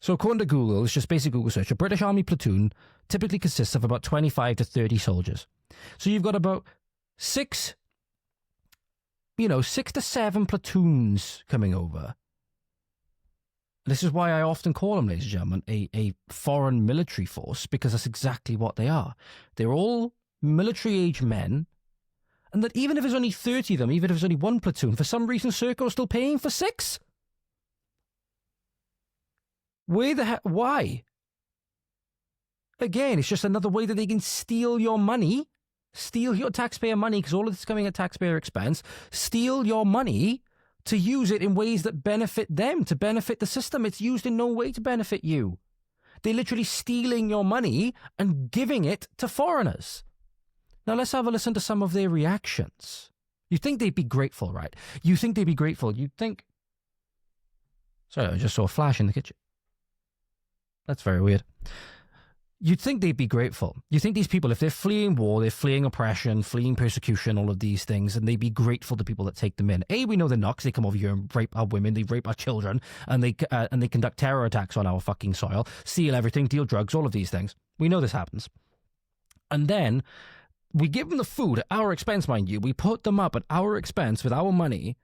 So according to Google, it's just basic Google search, a British Army platoon typically consists of about 25 to 30 soldiers. So you've got about 6 to 7 platoons coming over. This is why I often call them, ladies and gentlemen, a foreign military force, because that's exactly what they are. They're all military-age men, and that even if there's only 30 of them, even if there's only one platoon, for some reason Serco's still paying for 6? Why? Again, it's just another way that they can steal your money, steal your taxpayer money, because all of this is coming at taxpayer expense, steal your money to use it in ways that benefit them, to benefit the system. It's used in no way to benefit you. They're literally stealing your money and giving it to foreigners. Now let's have a listen to some of their reactions. You'd think they'd be grateful, right? You think they'd be grateful. You'd think... Sorry, I just saw a flash in the kitchen. That's very weird. You'd think they'd be grateful. You think these people, if they're fleeing war, they're fleeing oppression, fleeing persecution, all of these things, and they'd be grateful to people that take them in. We know they're not, because they come over here and rape our women, they rape our children, and they conduct terror attacks on our fucking soil, steal everything, deal drugs, all of these things. We know this happens. And then We give them the food at our expense, mind you. We put them up at our expense with our money.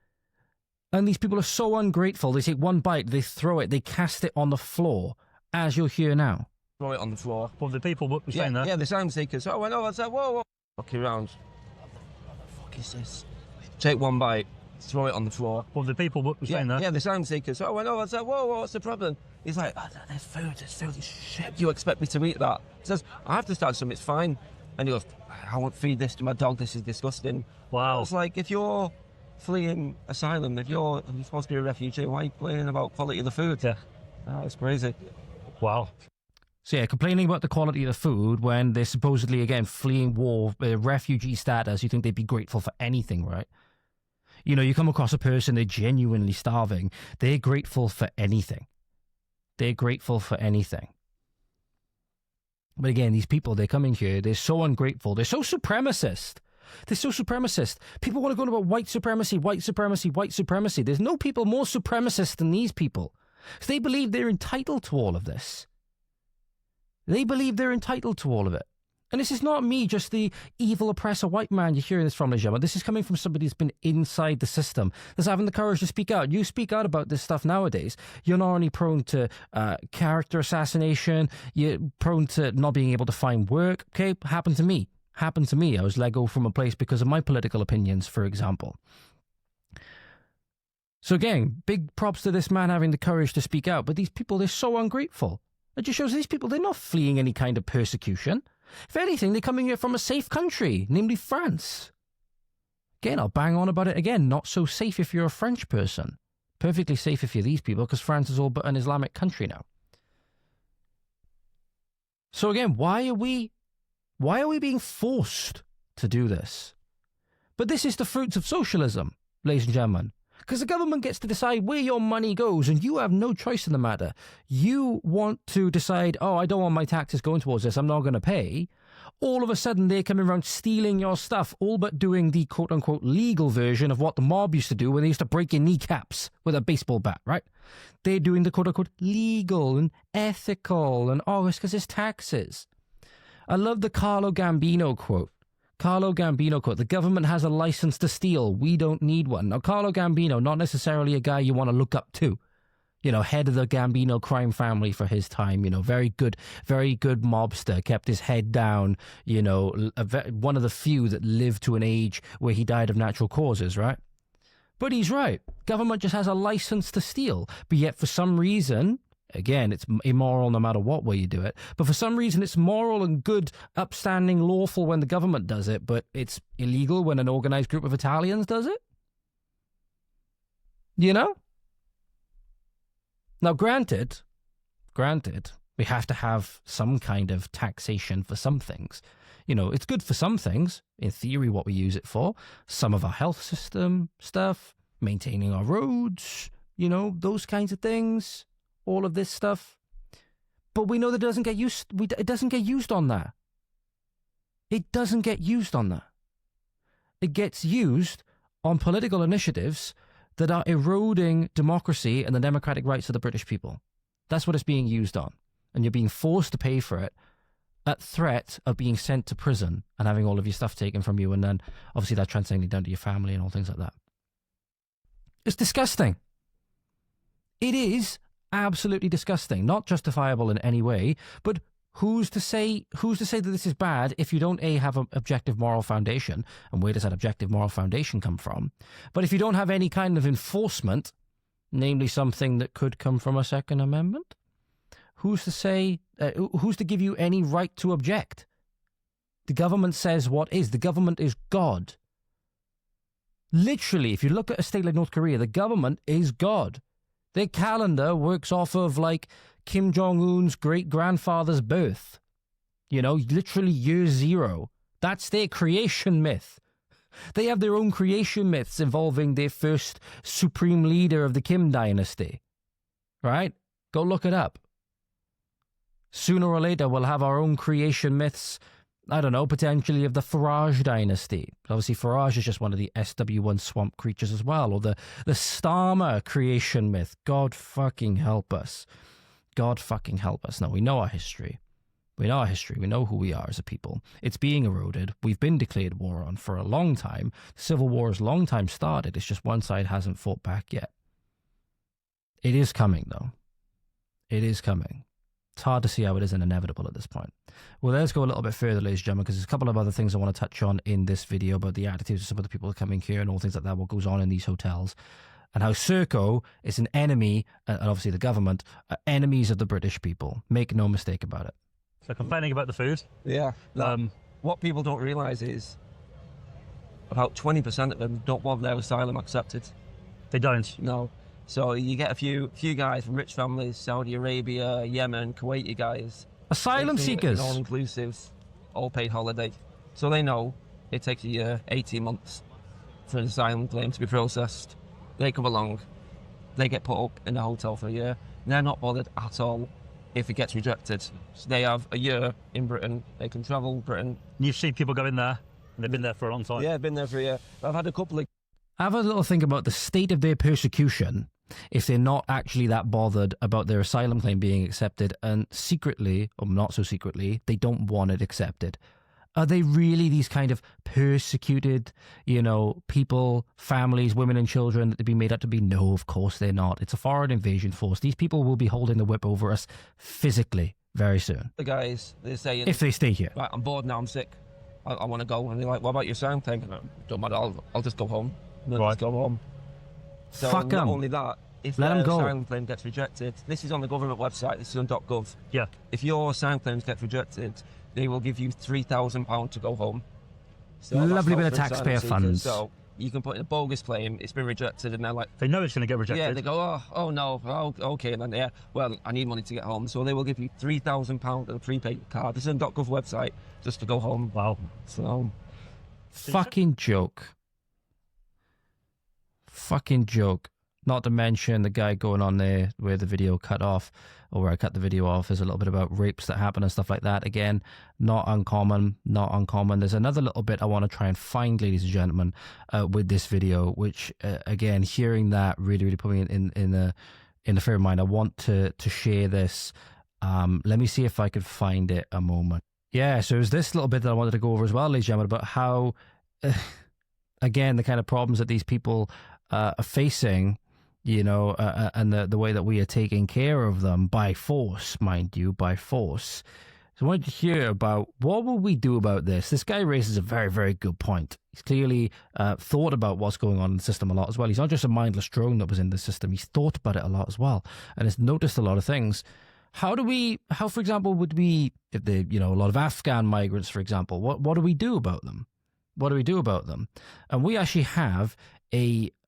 And these people are so ungrateful. They take one bite, they throw it, they cast it on the floor, as you'll hear now. Throw it on the floor. Well, the people were saying that. Yeah, the asylum seekers. Oh, I know. I said, whoa. Looking around. What the fuck is this? Take one bite, throw it on the floor. Well, the people were saying that. Yeah, the asylum seekers. Oh, I know. I said, whoa, what's the problem? He's like, oh, there's food. Shit, you expect me to eat that? He says, I have to start some, it's fine. And he goes, I won't feed this to my dog, this is disgusting. Wow. It's like, if you're fleeing asylum, if you're supposed to be a refugee, why are you complaining about quality of the food? Yeah. Oh, it's crazy. Wow. So yeah, complaining about the quality of the food when they're supposedly, again, fleeing war, refugee status, you think they'd be grateful for anything, right? You know, you come across a person, they're genuinely starving, they're grateful for anything. They're grateful for anything. But again, these people, they're coming here, they're so ungrateful, they're so supremacist. They're so supremacist. People want to go on about white supremacy, white supremacy, white supremacy. There's no people more supremacist than these people. So they believe they're entitled to all of this. They believe they're entitled to all of it. And this is not me, just the evil oppressor white man you're hearing this from, Lejeune. This is coming from somebody who's been inside the system, that's having the courage to speak out. You speak out about this stuff nowadays, you're not only prone to character assassination, you're prone to not being able to find work. Okay, happened to me. I was let go from a place because of my political opinions, for example. So again, big props to this man having the courage to speak out. But these people, they're so ungrateful. It just shows these people, they're not fleeing any kind of persecution. If anything, they're coming here from a safe country, namely France. Again, I'll bang on about it again. Not so safe if you're a French person. Perfectly safe if you're these people, because France is all but an Islamic country now. So again, why are we being forced to do this? But this is the fruits of socialism, ladies and gentlemen. Because the government gets to decide where your money goes, and you have no choice in the matter. You want to decide, oh, I don't want my taxes going towards this, I'm not going to pay. All of a sudden, they're coming around stealing your stuff, all but doing the quote-unquote legal version of what the mob used to do when they used to break your kneecaps with a baseball bat, right? They're doing the quote-unquote legal and ethical, and oh, it's because it's taxes. I love the Carlo Gambino quote. The government has a license to steal. We don't need one. Now, Carlo Gambino, not necessarily a guy you want to look up to. You know, head of the Gambino crime family for his time. You know, very good mobster, kept his head down. You know, one of the few that lived to an age where he died of natural causes, right? But he's right. Government just has a license to steal. But yet, for some reason, again, it's immoral no matter what way you do it. But for some reason, it's moral and good, upstanding, lawful when the government does it, but it's illegal when an organized group of Italians does it? You know? Now, granted, we have to have some kind of taxation for some things. You know, it's good for some things, in theory, what we use it for. Some of our health system stuff, maintaining our roads, you know, those kinds of things. All of this stuff, but we know that it doesn't get used. It doesn't get used on that. It doesn't get used on that. It gets used on political initiatives that are eroding democracy and the democratic rights of the British people. That's what it's being used on, and you're being forced to pay for it at threat of being sent to prison and having all of your stuff taken from you, and then obviously that translating down to your family and all things like that. It's disgusting. It is. Absolutely disgusting, not justifiable in any way, but who's to say that this is bad if you don't have an objective moral foundation? And where does that objective moral foundation come from? But if you don't have any kind of enforcement, namely something that could come from a Second Amendment, who's to say, who's to give you any right to object? The government says what is. The government is God. Literally, if you look at a state like North Korea, the government is God. Their calendar works off of, like, Kim Jong-un's great-grandfather's birth. You know, literally year zero. That's their creation myth. They have their own creation myths involving their first supreme leader of the Kim dynasty. Right? Go look it up. Sooner or later, we'll have our own creation myths, I don't know, potentially of the Farage dynasty. Obviously, Farage is just one of the SW1 swamp creatures as well, or the Starmer creation myth. God fucking help us. God fucking help us. Now, we know our history. We know our history. We know who we are as a people. It's being eroded. We've been declared war on for a long time. The Civil War has long time started. It's just one side hasn't fought back yet. It is coming, though. It is coming. It's hard to see how it isn't inevitable at this point. Well, let's go a little bit further, ladies and gentlemen, because there's a couple of other things I want to touch on in this video about the attitudes of some of the people coming here and all things like that, what goes on in these hotels, and how Serco is an enemy, and obviously the government, are enemies of the British people. Make no mistake about it. So complaining about the food. Yeah. What people don't realise is about 20% of them don't want their asylum accepted. They don't. No. So you get a few guys from rich families, Saudi Arabia, Yemen, Kuwaiti guys. Asylum seekers. All-inclusive, all-paid holiday. So they know it takes a year, 18 months for an asylum claim to be processed. They come along, they get put up in a hotel for a year. They're not bothered at all if it gets rejected. So they have a year in Britain. They can travel Britain. You've seen people go in there, and they've been there for a long time. Yeah, been there for a year. I've had a couple of... Have a little think about the state of their persecution if they're not actually that bothered about their asylum claim being accepted, and secretly, or not so secretly, they don't want it accepted. Are they really these kind of persecuted, people, families, women and children that they've been made out to be? No, of course they're not. It's a foreign invasion force. These people will be holding the whip over us physically very soon. The guys, they're saying... If they stay here. Right, I'm bored now, I'm sick. I want to go. And they're like, what about your asylum claim? Don't matter, I'll just go home. Right. Just go home. So Fuck not 'em. only that, if Let their 'em go. asylum claim gets rejected, this is on the government website, this is on .gov. Yeah. If your asylum claims get rejected, they will give you £3,000 to go home. So Lovely that's bit of not for taxpayer asylum seekers. funds. So you can put in a bogus claim, it's been rejected, and they're like, They know it's going to get rejected. yeah, they go, oh no, okay, and then yeah, well, I need money to get home, so they will give you £3,000 and a prepaid card. This is on .gov website just to go home. Wow. So Fucking joke. Fucking joke. Not to mention the guy going on there where the video cut off, or where I cut the video off, is a little bit about rapes that happen and stuff like that. Again, not uncommon, not uncommon. There's another little bit I want to try and find, ladies and gentlemen, with this video, which, again, hearing that really put me in the frame of mind. I want to share this. Let me see if I could find it a moment. Yeah, so there's this little bit that I wanted to go over as well, ladies and gentlemen, about how, again, the kind of problems that these people are facing, and the way that we are taking care of them by force, mind you, by force. So I wanted to hear about what will we do about this. This guy raises a very, very good point. He's clearly thought about what's going on in the system a lot as well. He's not just a mindless drone that was in the system. He's thought about it a lot as well, and has noticed a lot of things. How, for example, would we, if they, a lot of Afghan migrants, for example, what do we do about them? What do we do about them? And we actually have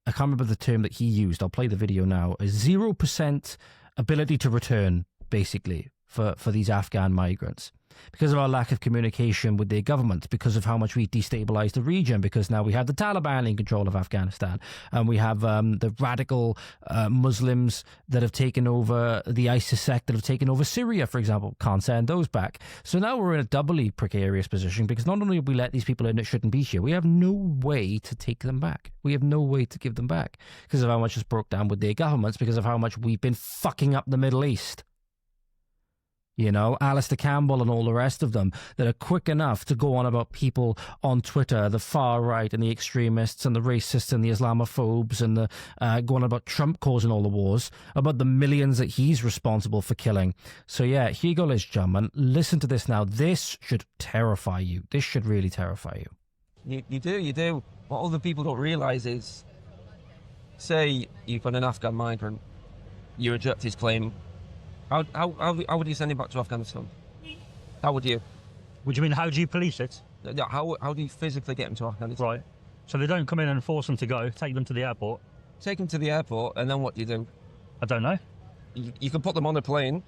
I can't remember the term that he used. I'll play the video now. A 0% ability to return, basically, for these Afghan migrants. Because of our lack of communication with their government, because of how much we destabilized the region, because now we have the Taliban in control of Afghanistan, and we have the radical Muslims that have taken over, the ISIS sect that have taken over Syria, for example. Can't send those back. So now we're in a doubly precarious position, because not only have we let these people in that shouldn't be here, we have no way to take them back. We have no way to give them back, because of how much it's broke down with their governments, because of how much we've been fucking up the Middle East. Alistair Campbell and all the rest of them that are quick enough to go on about people on Twitter, the far right and the extremists and the racists and the Islamophobes, and the going on about Trump causing all the wars, about the millions that he's responsible for killing. So yeah, here you go, ladies and gentlemen. Listen to this now. This should terrify you. This should really terrify you. You do. What other people don't realise is, say you've got an Afghan migrant, you reject his claim. How would you send him back to Afghanistan? How would you? Would you mean, how do you police it? How do you physically get him to Afghanistan? Right. So they don't come in and force them to go, take them to the airport? Take them to the airport, and then what do you do? I don't know. You can put them on a plane.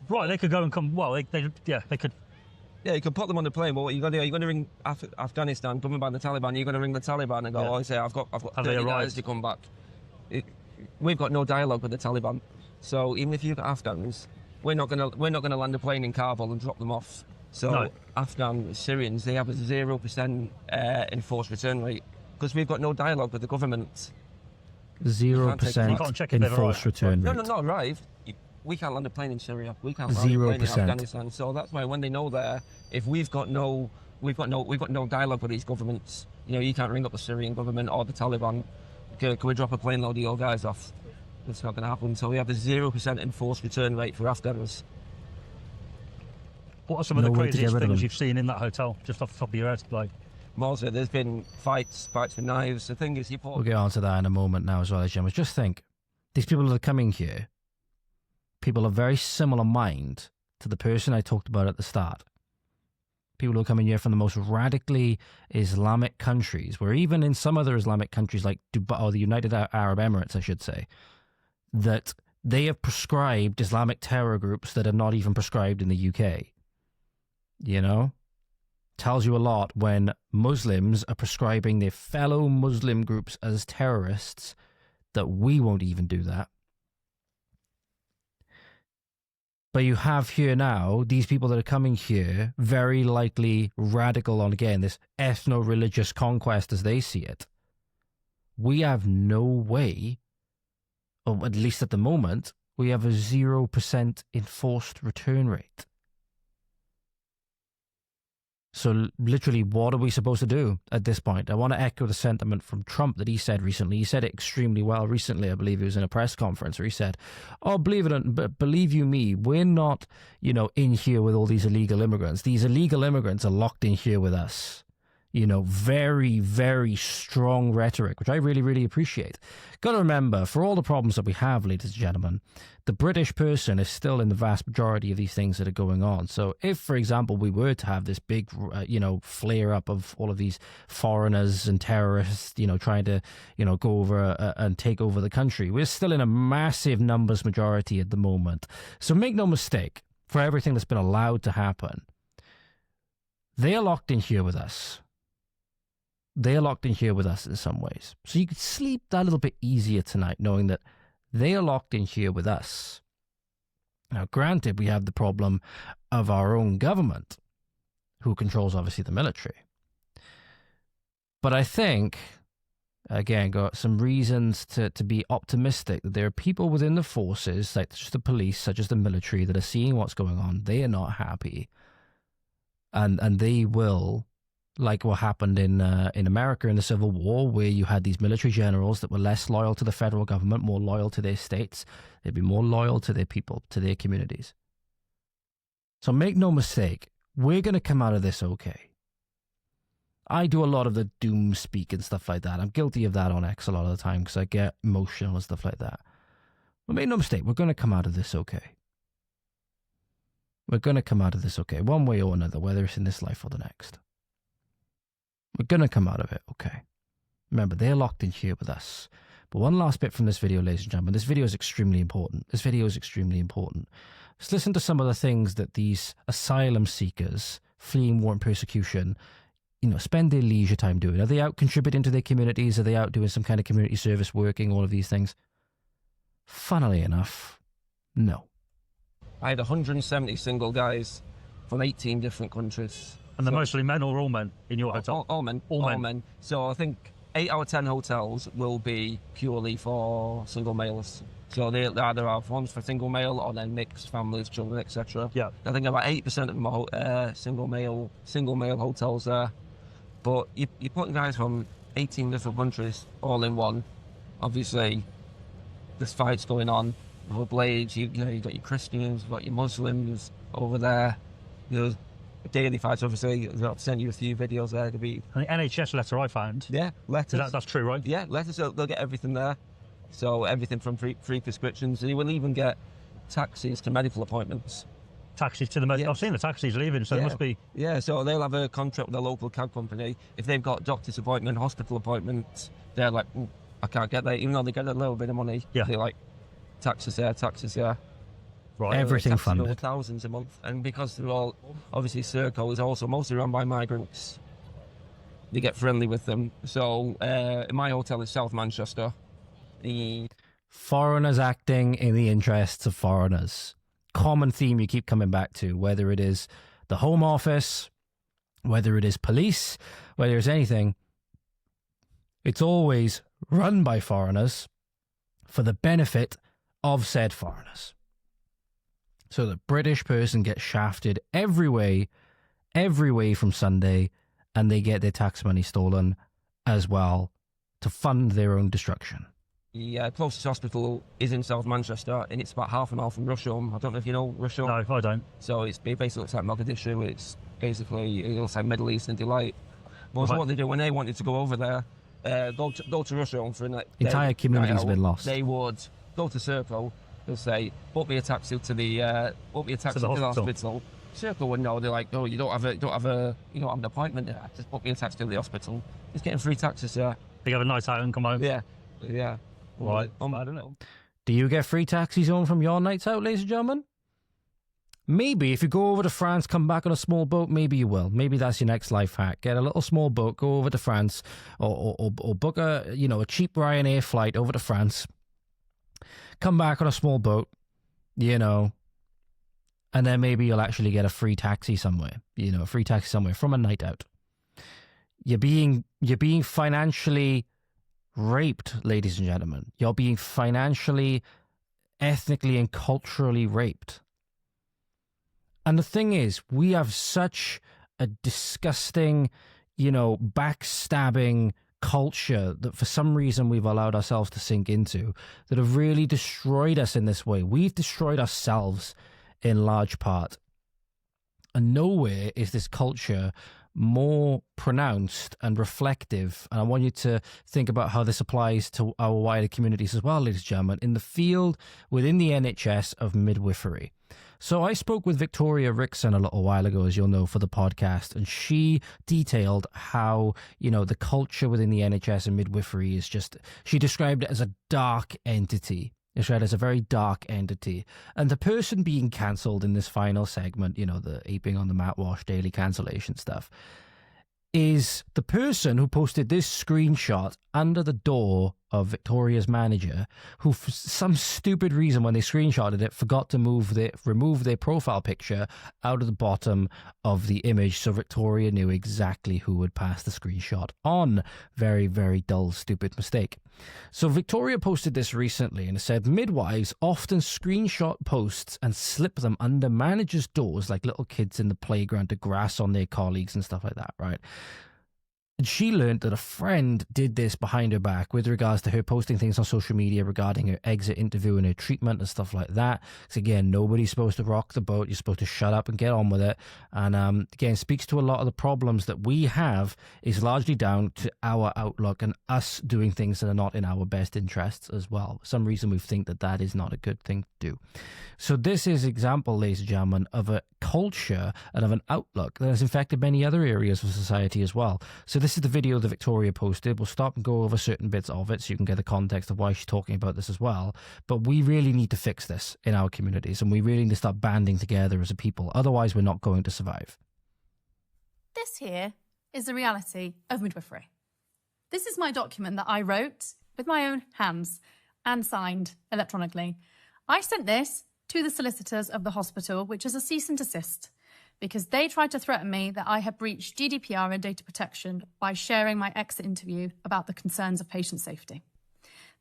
Right, they could go and come, well, they could. Yeah, you can put them on the plane, but what are you going to do? You're going to ring Afghanistan, governed by the Taliban, you're going to ring the Taliban and go, yeah. say, I've got 30 arrived? guys to come back. We've got no dialogue with the Taliban. So even if you've got Afghans, we're not going to land a plane in Kabul and drop them off. So no. Afghan Syrians, they have a 0% enforced return rate, because we've got no dialogue with the government. 0% enforced return rate. No, arrived. we can't land a plane in Syria. We can't land a plane in 0%. Afghanistan. So that's why when they know there, if we've got no dialogue with these governments, you know, you can't ring up the Syrian government or the Taliban. Can we drop a plane load of your guys off? It's not going to happen. So we have a 0% enforced return rate for Afghans. What are some of the craziest things you've seen in that hotel, just off the top of your head? Like, Mostly, there's been fights with knives. The thing is, We'll get on to that in a moment now as well, Jim. Just think, these people that are coming here, people of very similar mind to the person I talked about at the start. People who are coming here from the most radically Islamic countries, where even in some other Islamic countries like Dubai, or the United Arab Emirates, I should say, that they have prescribed Islamic terror groups that are not even prescribed in the UK. You know? Tells you a lot when Muslims are prescribing their fellow Muslim groups as terrorists, that we won't even do that. But you have here now, these people that are coming here, very likely radical on, again, this ethno-religious conquest as they see it. We have no way, or at least at the moment, we have a 0% enforced return rate. So literally, what are we supposed to do at this point? I want to echo the sentiment from Trump that he said recently. He said it extremely well recently. I believe it was in a press conference where he said, oh, believe you me, we're not, you know, in here with all these illegal immigrants. These illegal immigrants are locked in here with us. You know, very, very strong rhetoric, which I really, really appreciate. Got to remember, for all the problems that we have, ladies and gentlemen, the British person is still in the vast majority of these things that are going on. So if, for example, we were to have this big, flare up of all of these foreigners and terrorists, you know, trying to, you know, go over and take over the country, we're still in a massive numbers majority at the moment. So make no mistake, for everything that's been allowed to happen, they are locked in here with us. They are locked in here with us in some ways. So you could sleep that little bit easier tonight, knowing that they are locked in here with us. Now, granted, we have the problem of our own government, who controls, obviously, the military. But I think, again, got some reasons to be optimistic that there are people within the forces, like just the police, such as the military, that are seeing what's going on. They are not happy. And they will, like what happened in America in the Civil War, where you had these military generals that were less loyal to the federal government, more loyal to their states. They'd be more loyal to their people, to their communities. So make no mistake, we're going to come out of this okay. I do a lot of the doom speak and stuff like that. I'm guilty of that on X a lot of the time because I get emotional and stuff like that. But make no mistake, we're going to come out of this okay. We're going to come out of this okay, one way or another, whether it's in this life or the next. We're going to come out of it, okay? Remember, they're locked in here with us. But one last bit from this video, ladies and gentlemen. This video is extremely important. This video is extremely important. Let's listen to some of the things that these asylum seekers fleeing war and persecution, you know, spend their leisure time doing. Are they out contributing to their communities? Are they out doing some kind of community service, working, all of these things? Funnily enough, no. I had 170 single guys from 18 different countries. And they're mostly men or all men in your hotel? All men. All men. So I think 8 out of 10 hotels will be purely for single males. So they either have ones for single male or then mixed families, children, etc. Yeah. I think about 80% of them are single male hotels there. But you're putting guys from 18 different countries all in one. Obviously, there's fights going on. With blades, you've got your Christians, you've got your Muslims over there. There's daily fights, obviously. I've sent you a few videos there to be. And the NHS letter I found. Yeah, letters. That's true, right? Yeah, letters. They'll get everything there. So everything from free prescriptions. And you will even get taxis to medical appointments. Taxis to the medical. Yeah. I've seen the taxis leaving, so yeah. It must be. Yeah, so they'll have a contract with a local cab company. If they've got doctor's appointment, hospital appointments, they're like, I can't get that, even though they get a little bit of money. Yeah. They're like, taxes here. Right. Everything funded. Thousands a month. And because they're all, obviously Circle is also mostly run by migrants, they get friendly with them. So my hotel is South Manchester. Foreigners acting in the interests of foreigners. Common theme you keep coming back to, whether it is the Home Office, whether it is police, whether it's anything. It's always run by foreigners for the benefit of said foreigners. So the British person gets shafted every way from Sunday, and they get their tax money stolen as well to fund their own destruction. The closest hospital is in South Manchester, and it's about half a mile from Rusholme. I don't know if you know Rusholme. No, I don't. So it basically looks like Mogadishu. It's basically, it looks like Middle Eastern delight. But Right. what they do when they wanted to go over there, go to Rusholme for an Entire communities have been lost. They would go to Serco. They'll say, book me a taxi to the hospital. Serco would know. They're like, oh, you don't have an appointment there. Just book me a taxi to the hospital. He's getting free taxis there. You have a night out and come home. Yeah. Right. I don't know. Do you get free taxis home from your nights out, ladies and gentlemen? Maybe if you go over to France, come back on a small boat, maybe you will. Maybe that's your next life hack. Get a little small boat, go over to France, or book a cheap Ryanair flight over to France. Come back on a small boat, and then maybe you'll actually get a free taxi somewhere. From a night out. You're being financially raped, ladies and gentlemen. You're being financially, ethnically, and culturally raped. And the thing is, we have such a disgusting, backstabbing culture that for some reason we've allowed ourselves to sink into that have really destroyed us in this way. We've destroyed ourselves in large part. And nowhere is this culture more pronounced and reflective. And I want you to think about how this applies to our wider communities as well, ladies and gentlemen, in the field within the NHS of midwifery. So I spoke with Victoria Rickson a little while ago, as you'll know, for the podcast, and she detailed how, the culture within the NHS and midwifery is she described it as a dark entity. It's read as a very dark entity. And the person being cancelled in this final segment, the aping on the Matt Walsh daily cancellation stuff, is the person who posted this screenshot under the door of Victoria's manager, who for some stupid reason when they screenshotted it forgot to remove their profile picture out of the bottom of the image, so Victoria knew exactly who would pass the screenshot on. Very, very dull, stupid mistake. So Victoria posted this recently and it said, midwives often screenshot posts and slip them under managers' doors like little kids in the playground to grass on their colleagues and stuff like that, right? And she learned that a friend did this behind her back with regards to her posting things on social media regarding her exit interview and her treatment and stuff like that. So again, nobody's supposed to rock the boat. You're supposed to shut up and get on with it. And again, speaks to a lot of the problems that we have is largely down to our outlook and us doing things that are not in our best interests as well. For some reason, we think that is not a good thing to do. So this is an example, ladies and gentlemen, of a culture and of an outlook that has infected many other areas of society as well. So this is the video that Victoria posted. We'll stop and go over certain bits of it so you can get the context of why she's talking about this as well. But we really need to fix this in our communities, and we really need to start banding together as a people. Otherwise, we're not going to survive. This here is the reality of midwifery. This is my document that I wrote with my own hands and signed electronically. I sent this to the solicitors of the hospital, which is a cease and desist, because they tried to threaten me that I had breached GDPR and data protection by sharing my exit interview about the concerns of patient safety.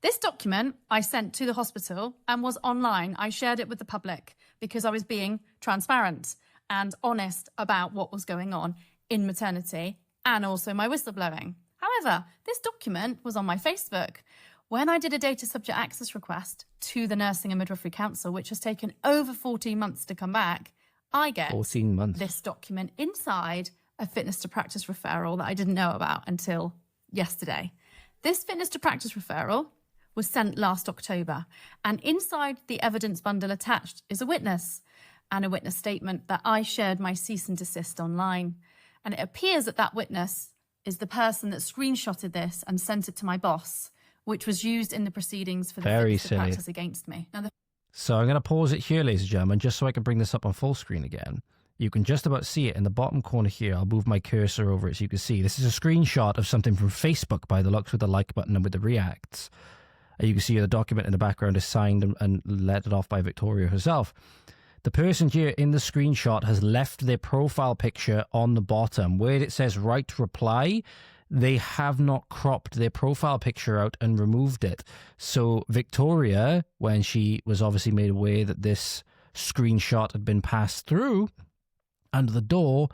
This document I sent to the hospital and was online. I shared it with the public because I was being transparent and honest about what was going on in maternity and also my whistleblowing. However, this document was on my Facebook. When I did a data subject access request to the Nursing and Midwifery Council, which has taken over 14 months to come back, I get 14 months. This document inside a fitness to practice referral that I didn't know about until yesterday. This fitness to practice referral was sent last October, and inside the evidence bundle attached is a witness and a witness statement that I shared my cease and desist online. And it appears that that witness is the person that screenshotted this and sent it to my boss, which was used in the proceedings for the fitness to practice against me. Now, so I'm going to pause it here, ladies and gentlemen, just so I can bring this up on full screen again. You can just about see it in the bottom corner here. I'll move my cursor over it so you can see. This is a screenshot of something from Facebook by the looks, with the like button and with the reacts. You can see the document in the background is signed and lettered off by Victoria herself. The person here in the screenshot has left their profile picture on the bottom. Where it says right to reply, they have not cropped their profile picture out and removed it. So Victoria, when she was obviously made aware that this screenshot had been passed through, and the door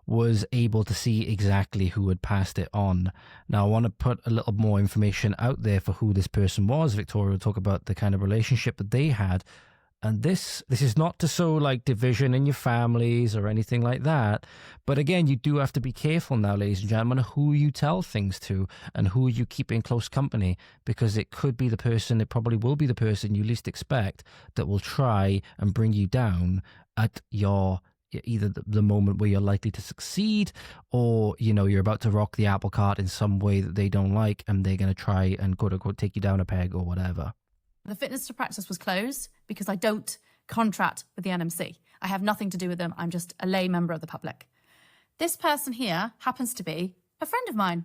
was able to see exactly who had passed it on. Now, I want to put a little more information out there for who this person was. Victoria will talk about the kind of relationship that they had. And this is not to sow like division in your families or anything like that. But again, you do have to be careful now, ladies and gentlemen, who you tell things to and who you keep in close company, because it could be the person, it probably will be the person you least expect that will try and bring you down at your either the moment where you're likely to succeed, or, you know, you're about to rock the apple cart in some way that they don't like, and they're going to try and quote unquote take you down a peg or whatever. The fitness to practice was closed because I don't contract with the NMC. I have nothing to do with them. I'm just a lay member of the public. This person here happens to be a friend of mine.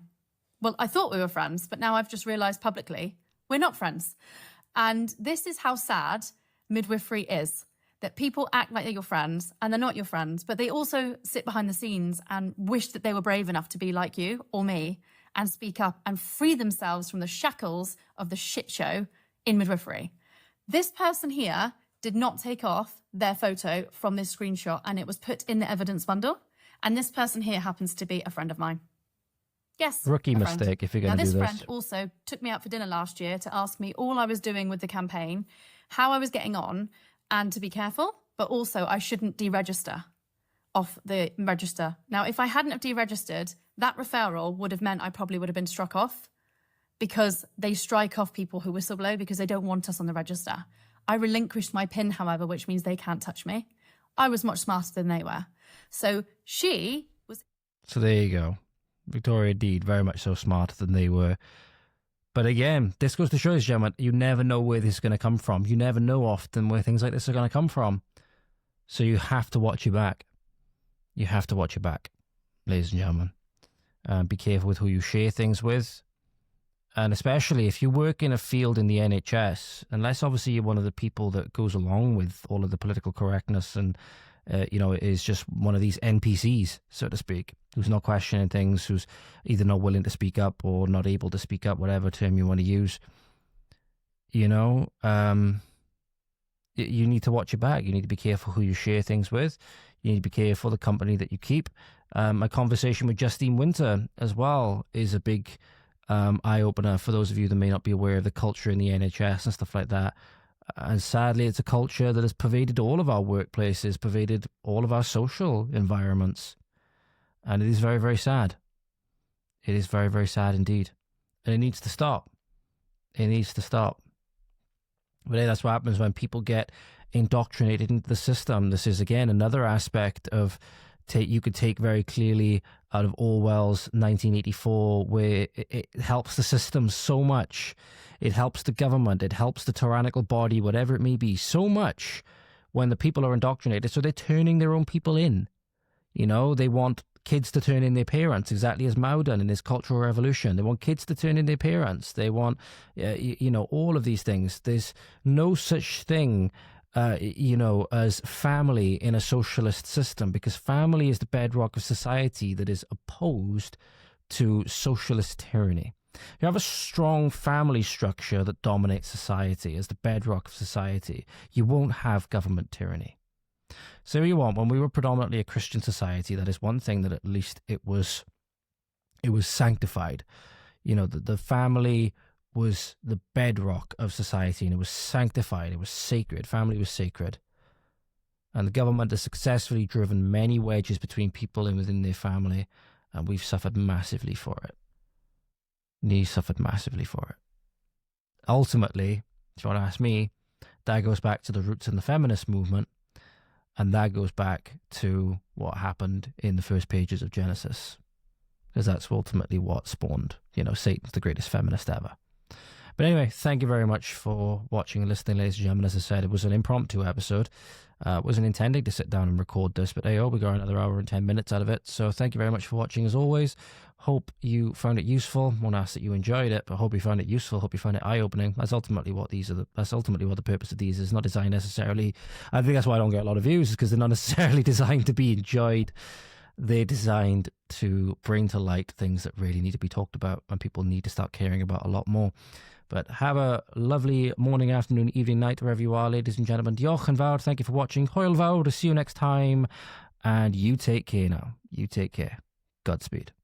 Well, I thought we were friends, but now I've just realised publicly we're not friends. And this is how sad midwifery is, that people act like they're your friends and they're not your friends, but they also sit behind the scenes and wish that they were brave enough to be like you or me and speak up and free themselves from the shackles of the shit show in midwifery. This person here did not take off their photo from this screenshot, and it was put in the evidence bundle. And this person here happens to be a friend of mine. Yes. Rookie mistake if you're going to do this. Now, this friend also took me out for dinner last year to ask me all I was doing with the campaign, how I was getting on, and to be careful, but also I shouldn't deregister off the register. Now, if I hadn't have deregistered, that referral would have meant I probably would have been struck off, because they strike off people who whistleblow because they don't want us on the register. I relinquished my PIN, however, which means they can't touch me. I was much smarter than they were. So she was... So there you go. Victoria Deed, very much so smarter than they were. But again, this goes to show you, gentlemen, you never know where this is going to come from. You never know often where things like this are going to come from. So you have to watch your back. You have to watch your back, ladies and gentlemen. Be careful with who you share things with. And especially if you work in a field in the NHS, unless obviously you're one of the people that goes along with all of the political correctness and, is just one of these NPCs, so to speak, who's not questioning things, who's either not willing to speak up or not able to speak up, whatever term you want to use, you need to watch your back. You need to be careful who you share things with. You need to be careful the company that you keep. My conversation with Justine Winter as well is a big eye-opener for those of you that may not be aware of the culture in the NHS and stuff like that. And sadly, it's a culture that has pervaded all of our workplaces, pervaded all of our social environments. And it is very, very sad. It is very, very sad indeed. And it needs to stop. It needs to stop. But hey, that's what happens when people get indoctrinated into the system. This is, again, another aspect of you could take very clearly out of Orwell's 1984, where it helps the system so much. It helps the government, it helps the tyrannical body, whatever it may be, so much when the people are indoctrinated. So they're turning their own people in. They want kids to turn in their parents, exactly as Mao done in his Cultural Revolution. They want kids to turn in their parents. They want, all of these things. There's no such thing as family in a socialist system, because family is the bedrock of society that is opposed to socialist tyranny. You have a strong family structure that dominates society as the bedrock of society. You won't have government tyranny. So you want, when we were predominantly a Christian society, that is one thing that at least it was sanctified. The family was the bedrock of society, and it was sanctified. It was sacred. Family was sacred. And the government has successfully driven many wedges between people within their family, and we've suffered massively for it. Suffered massively for it. Ultimately, if you want to ask me, that goes back to the roots in the feminist movement, and that goes back to what happened in the first pages of Genesis, because that's ultimately what spawned, Satan's the greatest feminist ever. But anyway, thank you very much for watching and listening, ladies and gentlemen. As I said, it was an impromptu episode. Wasn't intending to sit down and record this, but we got another hour and 10 minutes out of it. So thank you very much for watching, as always. Hope you found it useful. Won't ask that you enjoyed it, but hope you found it useful. Hope you found it eye-opening. That's ultimately what that's ultimately what the purpose of these is. Not designed necessarily. I think that's why I don't get a lot of views, is because they're not necessarily designed to be enjoyed. they're designed to bring to light things that really need to be talked about and people need to start caring about a lot more. But have a lovely morning, afternoon, evening, night, wherever you are, ladies and gentlemen. Diolch yn fawr. Thank you for watching. Hwyl fawr. To see you next time. And you take care now. You take care. Godspeed.